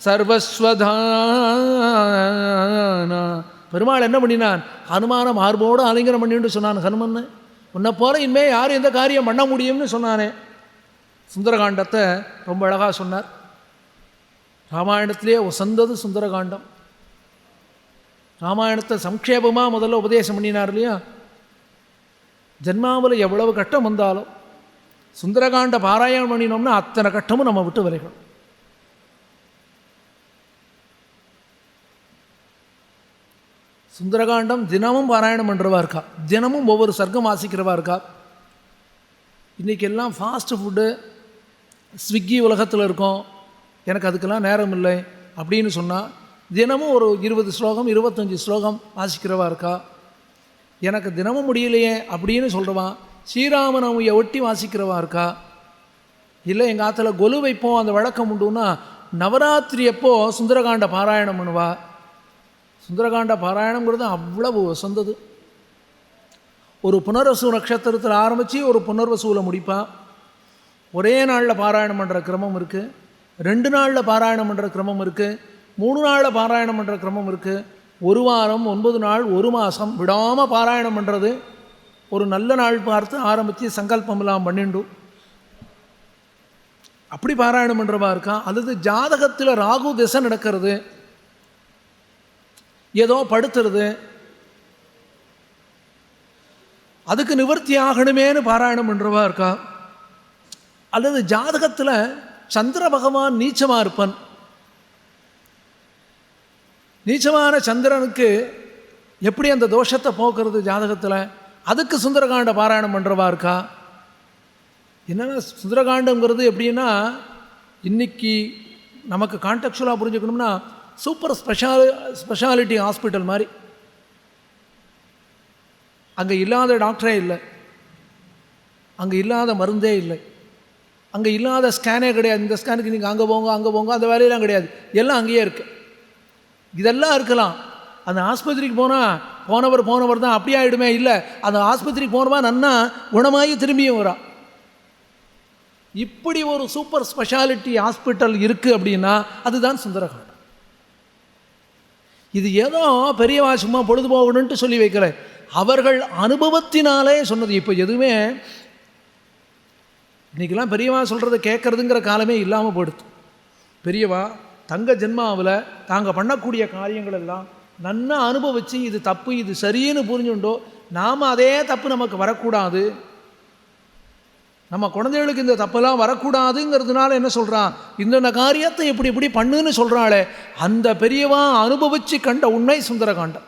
சர்வஸ்வதானா. பெருமாள் என்ன பண்ணினான்? ஹனுமான மார்போடு ஆலிங்கனம் பண்ணிட்டு சொன்னான், ஹனுமன் உன்னை போல இனிமேல் யாரும் எந்த காரியம் பண்ண முடியும்னு சொன்னானே. சுந்தரகாண்டத்தை ரொம்ப அழகாக சொன்னார். ராமாயணத்திலே உசந்தது சுந்தரகாண்டம். ராமாயணத்தை சம்க்ஷேபமாக முதல்ல உபதேசம் பண்ணினார் இல்லையா? ஜென்மாவில் எவ்வளவு கட்டம் வந்தாலும் சுந்தரகாண்ட பாராயணம் பண்ணினோம்னா அத்தனை கட்டமும் நம்ம விட்டு விலகும். சுந்தரகாண்டம் தினமும் பாராயணம் பண்ணுறவா இருக்கா, தினமும் ஒவ்வொரு சர்க்கம் வாசிக்கிறவா இருக்கா. இன்றைக்கி எல்லாம் ஃபாஸ்ட் ஃபுட்டு ஸ்விக்கி உலகத்தில் இருக்கோம், எனக்கு அதுக்கெல்லாம் நேரம் இல்லை அப்படின்னு சொன்னால் தினமும் ஒரு 20 ஸ்லோகம் 25 ஸ்லோகம் வாசிக்கிறவா இருக்கா. எனக்கு தினமும் முடியலையே அப்படின்னு சொல்கிறவா ஸ்ரீராமநவமியை ஒட்டி வாசிக்கிறவா இருக்கா. இல்லை எங்கள் ஆற்றுல கொலு வைப்போம், அந்த வழக்கம் உண்டுன்னா நவராத்திரி அப்போ சுந்தரகாண்ட பாராயணம் பண்ணுவா. சுந்தரகாண்ட பாராயணங்கிறது அவ்வளவு வசந்தது. ஒரு புனர்வசு நட்சத்திரத்தில் ஆரம்பித்து ஒரு புனர்வசுவில் முடிப்பான். ஒரே நாளில் பாராயணம் பண்ணுற கிரமம் இருக்குது, 2 நாளில் பாராயணம் பண்ணுற கிரமம் இருக்குது, 3 நாளில் பாராயணம் பண்ணுற கிரமம் இருக்குது. 1 வாரம் 9 நாள் 1 மாதம் விடாமல் பாராயணம் பண்ணுறது. ஒரு நல்ல நாள் பார்த்து ஆரம்பித்து சங்கல்பமெல்லாம் பண்ணிண்டு அப்படி பாராயணம் பண்ணுறவா இருக்கா. அல்லது ஜாதகத்தில் ராகு திசை நடக்கிறது, ஏதோ படுத்துறது, அதுக்கு நிவர்த்தி ஆகணுமேனு பாராயணம் பண்ணுறவா இருக்கா. அல்லது ஜாதகத்தில் சந்திர பகவான் நீச்சமாக இருப்பன், நீச்சமான சந்திரனுக்கு எப்படி அந்த தோஷத்தை போக்குறது ஜாதகத்தில், அதுக்கு சுந்தரகாண்ட பாராயணம் பண்ணுறவா இருக்கா. என்னென்னா சுந்தரகாண்டங்கிறது எப்படின்னா இன்றைக்கி நமக்கு கான்டெக்சுவலாக புரிஞ்சுக்கணும்னா சூப்பர் ஸ்பெஷாலிட்டி ஹாஸ்பிட்டல் மாதிரி. அங்கே இல்லாத டாக்டரே இல்லை, அங்கே இல்லாத மருந்தே இல்லை, அங்கே இல்லாத ஸ்கேனே கிடையாது. இந்த ஸ்கேனுக்கு நீங்கள் அங்கே போங்க அங்கே போங்க அந்த வேலையெல்லாம் கிடையாது, எல்லாம் அங்கேயே இருக்குது. இதெல்லாம் இருக்கலாம். அந்த ஆஸ்பத்திரிக்கு போனவர் தான் அப்படியே ஆகிடுமே. இல்லை, அந்த ஆஸ்பத்திரிக்கு போனவா நன்னா குணமாகி திரும்பியும் வரா. இப்படி ஒரு சூப்பர் ஸ்பெஷாலிட்டி ஹாஸ்பிட்டல் இருக்குது அப்படின்னா அதுதான் சுந்தரகாண்டம். இது ஏதோ பெரியவா சும்மா பொழுது போகணுன்ட்டு சொல்லி வைக்கல, அவர்கள் அனுபவத்தினாலே சொன்னது. இப்போ எதுவுமே இன்றைக்கெல்லாம் பெரியவா சொல்கிறத கேட்குறதுங்கிற காலமே இல்லாமல் போயிடுது. பெரியவா தங்க ஜென்மாவில் தாங்கள் பண்ணக்கூடிய காரியங்கள் எல்லாம் நன்னா அனுபவித்து இது தப்பு இது சரின்னு புரிஞ்சுண்டோ நாம் அதே தப்பு நமக்கு வரக்கூடாது, நம்ம குழந்தைகளுக்கு இந்த தப்பெல்லாம் வரக்கூடாதுங்கிறதுனால என்ன சொல்கிறான், இந்த காரியத்தை இப்படி இப்படி பண்ணுன்னு சொல்கிறாளே, அந்த பெரியவா அனுபவித்து கண்ட உண்மை சுந்தரகாண்டம்.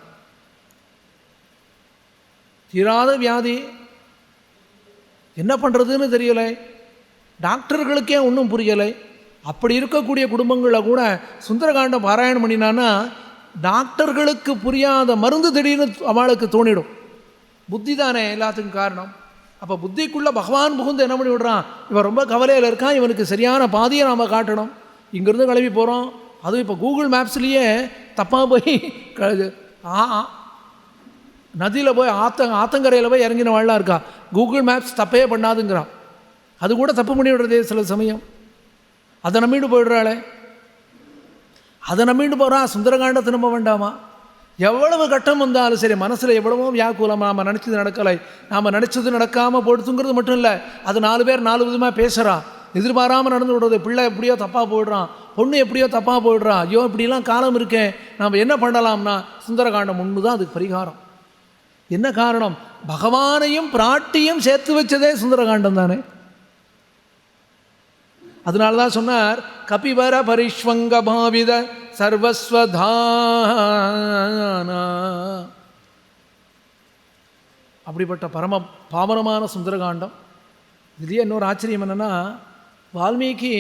தீராத வியாதி, என்ன பண்ணுறதுன்னு தெரியலை, டாக்டர்களுக்கே ஒன்றும் புரியலை. அப்படி இருக்கக்கூடிய குடும்பங்களில் கூட சுந்தரகாண்டம் பாராயணம் பண்ணினான்னா டாக்டர்களுக்கு புரியாத மருந்து திடீர்னு அவளுக்கு தோணிடும். புத்தி தானே எல்லாத்துக்கும் காரணம். அப்போ புத்திக்குள்ளே பகவான் புகுந்து என்ன பண்ணி விடுறான், இவன் ரொம்ப கவலையில் இருக்கான், இவனுக்கு சரியான பாதையை நாம் காட்டணும். இங்கேருந்து கிளம்பி போகிறோம், அதுவும் இப்போ கூகுள் மேப்ஸ்லேயே தப்பாக போய் நதியில் போய் ஆத்தங்கரையில் போய் இறங்கினவாள்லாம் இருக்கா. கூகுள் மேப்ஸ் தப்பே பண்ணாதுங்கிறான். அது கூட தப்பு பண்ணி விடுறதே சில சமயம். அதை நம்பிட்டு போயிடுறாளே, அதை நம்பிட்டு போகிறான். சுந்தரகாண்டத்தை நம்ப வேண்டாமா? எவ்வளவு கட்டம் வந்தாலும் சரி, மனசில் எவ்வளவோ வியாக்குலம், நாம் நினச்சது நடக்கலை, நாம் நினச்சது நடக்காமல் போடுத்துங்கிறது மட்டும் இல்லை, அது 4 பேர் 4 விதமாக பேசுகிறான். எதிர்பாராமல் நடந்து விடுறது. பிள்ளை எப்படியோ தப்பாக போயிடுறான், பொண்ணு எப்படியோ தப்பாக போயிடுறான். ஐயோ இப்படிலாம் காலம் இருக்கேன், நாம் என்ன பண்ணலாம்னா சுந்தரகாண்டம் ஒன்று தான் அதுக்கு பரிகாரம். என்ன காரணம்? பகவானையும் பிராட்டியும் சேர்த்து வச்சதே சுந்தரகாண்டம் தானே. அதனால தான் சொன்னார், கபிவர பரிஷ்வங்க பாவித சர்வஸ்வதானா. அப்படிப்பட்ட பரம பாவனமான சுந்தரகாண்டம். இதுலேயே இன்னொரு ஆச்சரியம் என்னென்னா, வால்மீகி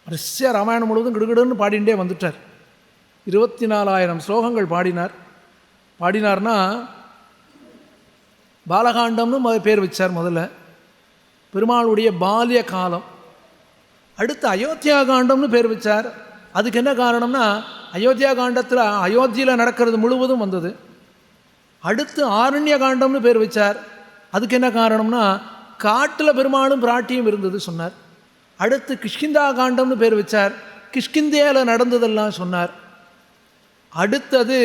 ரஷ்ய ராமாயணம் முழுவதும் கிடுகிடுன்னு பாடிண்டே வந்துட்டார். 24,000 ஸ்லோகங்கள் பாடினார்னா பாலகாண்டம்னு பேர் வச்சார். முதல்ல பெருமாளுடைய பால்ய காலம். அடுத்து அயோத்தியா காண்டம்னு பேர் வச்சார். அதுக்கு என்ன காரணம்னா, அயோத்தியா காண்டத்தில் அயோத்தியில் நடக்கிறது முழுவதும் வந்தது. அடுத்து ஆரண்ய காண்டம்னு பேர் வச்சார். அதுக்கு என்ன காரணம்னா, காட்டில் பெருமாளும் பிராட்டியும் இருந்தது சொன்னார். அடுத்து கிஷ்கிந்தா காண்டம்னு பேர் வச்சார். கிஷ்கிந்தேயில் நடந்ததெல்லாம் சொன்னார். அடுத்தது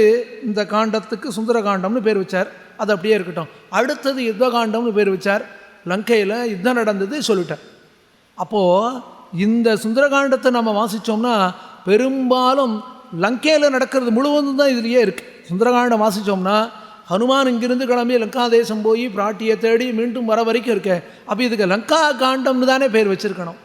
இந்த காண்டத்துக்கு சுந்தர காண்டம்னு பேர் வச்சார். அது அப்படியே இருக்கட்டும். அடுத்தது யுத்த காண்டம்னு பேர் வச்சார். லங்கையில் யுத்தம் நடந்தது சொல்லிட்டார். அப்போது இந்த சுந்தரகாண்டத்தை நம்ம வாசித்தோம்னா பெரும்பாலும் லங்கையில் நடக்கிறது முழுவதும் தான் இதுலேயே இருக்குது. சுந்தரகாண்டம் வாசித்தோம்னா ஹனுமான் இங்கிருந்து கிளம்பி லங்கா தேசம் போய் பிராட்டியை தேடி மீண்டும் வர வரைக்கும் இருக்கேன். அப்போ இதுக்கு லங்கா காண்டம்னு தானே பேர் வச்சுருக்கணும்.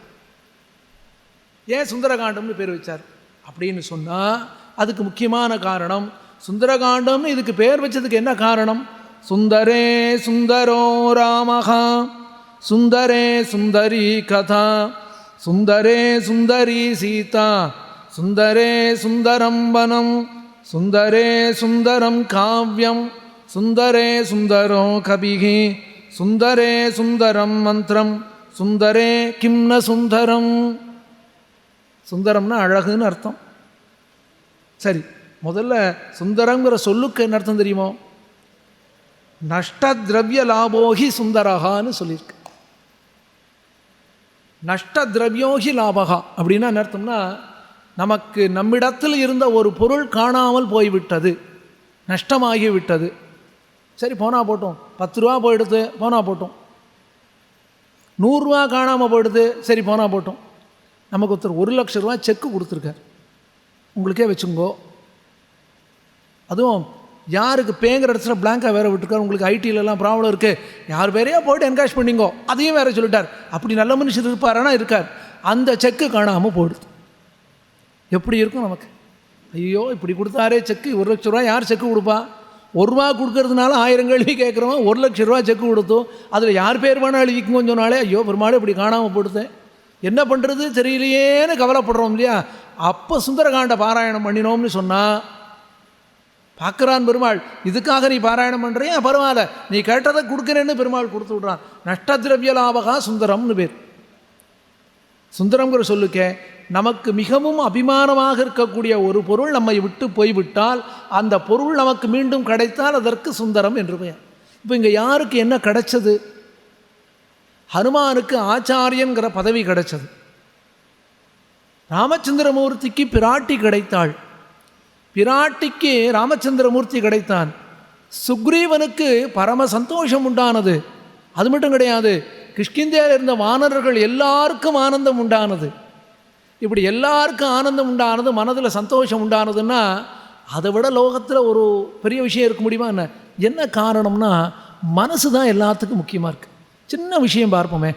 ஏன் சுந்தரகாண்டம்னு பேர் வச்சார் அப்படின்னு சொன்னால் அதுக்கு முக்கியமான காரணம், சுந்தரகாண்டம்னு இதுக்கு பேர் வச்சதுக்கு என்ன காரணம்? சுந்தரே சுந்தரோ ராமஹா, சுந்தரே சுந்தரி கதா, சுந்தரே சுந்தரி சீதா, சுந்தரே சுந்தரம் வனம், சுந்தரே சுந்தரம் காவ்யம், சுந்தரே சுந்தரோ கபிஹி, சுந்தரே சுந்தரம் மந்திரம், சுந்தரே கிம்ன சுந்தரம். சுந்தரம்னா அழகுன்னு அர்த்தம். சரி, முதல்ல சுந்தரங்கிற சொல்லுக்கு என்ன அர்த்தம் தெரியுமோ? நஷ்ட திரவிய லாபோகி சுந்தரகான்னு சொல்லியிருக்கு. நஷ்ட திரவியோகி லாபகா அப்படின்னா என்ன அர்த்தம்னா, நமக்கு நம்மிடத்தில் இருந்த ஒரு பொருள் காணாமல் போய்விட்டது, நஷ்டமாகிவிட்டது. சரி போனால் போட்டோம், 10 ரூபா போயிடுது, போனால் போட்டோம். 100 ரூபா காணாமல் போயிடுது, சரி போனால் போட்டோம். நமக்கு ஒருத்தர் 1 லட்ச ரூபா செக்கு கொடுத்துருக்கார், உங்களுக்கே வச்சுங்கோ. அதுவும் யாருக்கு பேங்கிற இடத்துல பிளாங்காக வேறு விட்டுருக்கார், உங்களுக்கு ஐடியிலலாம் ப்ராப்ளம் இருக்குது, யார் பேரையோ போய்ட்டு என்கரேஜ் பண்ணிங்கோ, அதையும் வேறு சொல்லிட்டார். அப்படி நல்ல மனுஷன் இருப்பாரானா இருக்கார். அந்த செக்கு காணாமல் போயிடுது. எப்படி இருக்கும் நமக்கு? ஐயோ இப்படி கொடுத்தாரே செக்கு, 1 லட்ச ரூபா யார் செக்கு கொடுப்பா? 1 ரூபா கொடுக்கறதுனால 1000 கேள்வி கேட்குறவன் 1 லட்ச ரூபா செக்கு கொடுத்தோம், அதில் யார் பேர் வேணாலும் எழுதிக்குங்கன்னு சொன்னாலே ஐயோ பெருமாள் இப்படி காணாமல் போடுத்தேன், என்ன பண்ணுறது தெரியலையேன்னு கவலைப்படுறோம் இல்லையா? அப்போ சுந்தரகாண்ட பாராயணம் பண்ணினோம்னு சொன்னால் பார்க்குறான் பெருமாள், இதுக்காக நீ பாராயணம் பண்ணுறியா, பரவாயில்ல நீ கேட்டதை கொடுக்குறேன்னு பெருமாள் கொடுத்து விட்றான். நஷ்டதிரவிய லாபகா சுந்தரம்னு பேர். சுந்தரம்ங்கிற சொல்லுக்கே நமக்கு மிகவும் அபிமானமாக இருக்கக்கூடிய ஒரு பொருள் நம்மை விட்டு போய்விட்டால் அந்த பொருள் நமக்கு மீண்டும் கிடைத்தால் அதற்கு சுந்தரம் என்று பெயர். இப்போ இங்கே யாருக்கு என்ன கிடைச்சது? ஹனுமானுக்கு ஆச்சாரியன்கிற பதவி கிடைச்சது. ராமச்சந்திரமூர்த்திக்கு பிராட்டி கிடைத்தாள், பிராட்டிக்கு ராமச்சந்திரமூர்த்தி கிடைத்தான். சுக்ரீவனுக்கு பரம சந்தோஷம் உண்டானது. அது மட்டும் கிடையாது, கிஷ்கிந்தேயில் இருந்த வானரர்கள் எல்லாருக்கும் ஆனந்தம் உண்டானது. இப்படி எல்லாருக்கும் ஆனந்தம் உண்டானது, மனதில் சந்தோஷம் உண்டானதுன்னா அதை விட லோகத்தில் ஒரு பெரிய விஷயம் இருக்க முடியுமா? என்ன காரணம்னா மனசு தான் எல்லாத்துக்கும் முக்கியமாக இருக்குது. சின்ன விஷயம் பார்ப்போமே.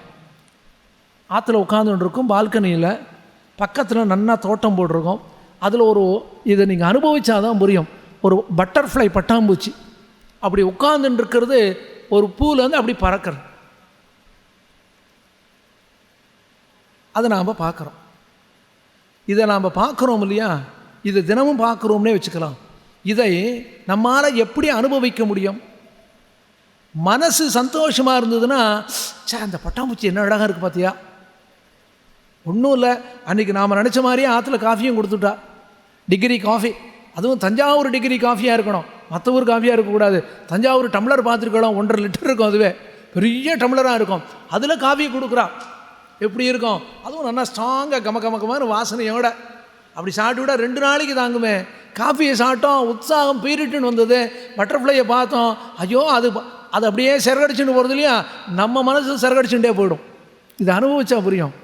ஆற்றுல உட்காந்துட்டு இருக்கும், பால்கனியில் பக்கத்தில் நன்னா தோட்டம் போட்டிருக்கோம். அதில் இதை நீங்கள் அனுபவிச்சாதான் புரியும். ஒரு பட்டர்ஃப்ளை பட்டாம்பூச்சி அப்படி உட்கார்ந்துட்டு இருக்கிறது, ஒரு பூலேருந்து அப்படி பறக்கிறது. அதை நாம் பார்க்குறோம். இதை நாம் பார்க்குறோம் இல்லையா, இதை தினமும் பார்க்குறோம்னே வச்சுக்கலாம். இதை நம்மால் எப்படி அனுபவிக்க முடியும்? மனசு சந்தோஷமாக இருந்ததுன்னா, அந்த பட்டாம்பூச்சி என்ன அழகாக இருக்குது பார்த்தியா. ஒன்றும் இல்லை, அன்றைக்கி நாம் நினச்ச மாதிரியே ஆற்றுல காஃபியும் கொடுத்துட்டா. டிகிரி காஃபி, அதுவும் தஞ்சாவூர் டிகிரி காஃபியாக இருக்கணும், மற்ற ஊர் காஃபியாக இருக்கக்கூடாது. தஞ்சாவூர் டம்ளர் பார்த்துருக்கலாம், 1.5 லிட்டர் இருக்கும், அதுவே பெரிய டம்ளராக இருக்கும். அதில் காஃபி கொடுக்குறா, எப்படி இருக்கும்? அதுவும் நல்லா ஸ்ட்ராங்காக கமகமகமான வாசனையோட அப்படி சாப்பிட்டு 2 நாளைக்கு தாங்குமே. காஃபியை சாப்பிட்டோம், உற்சாகம் பீரிட்டுன்னு வந்தது. பட்டர்ஃப்ளையை பார்த்தோம், ஐயோ அது அப்படியே சிறகடிச்சுட்டு போகிறது இல்லையா, நம்ம மனசு சிறகடிச்சுட்டே போயிடும். இது அனுபவிச்சா புரியும்.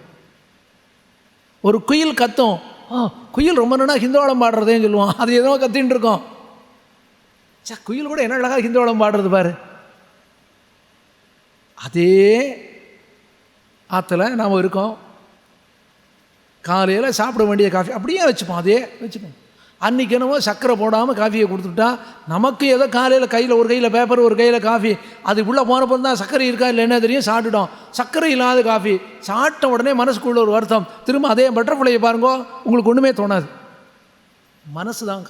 ஒரு குயில் கத்தும், குயில் ரொம்ப நாளாக ஹிந்தோளம் பாடுறதேன்னு சொல்லுவோம். அது ஏதோ கத்தின்னு இருக்கோம். குயில் கூட என்ன அழகாக ஹிந்தோளம் பாடுறது பாரு. அதே ஆற்றுல நாம் இருக்கோம், காலையில் சாப்பிட வேண்டிய காஃபி அப்படியே வச்சுப்போம், அதே வச்சுப்போம். அன்றைக்கி என்னவோ சர்க்கரை போடாமல் காஃபியை கொடுத்துட்டா, நமக்கு ஏதோ காலையில் கையில் ஒரு கையில் பேப்பர் ஒரு கையில் காஃபி, அது உள்ளே போனப்போ தான் சர்க்கரை இருக்கா இல்லை என்ன தெரியும், சாப்பிட்டுட்டோம். சர்க்கரை இல்லாத காஃபி சாப்பிட்ட உடனே மனசுக்குள்ள ஒரு வருத்தம். திரும்ப அதே பட்டர்ஃப்ளையை பாருங்கோ, உங்களுக்கு ஒன்றுமே தோணாது. மனசு தான்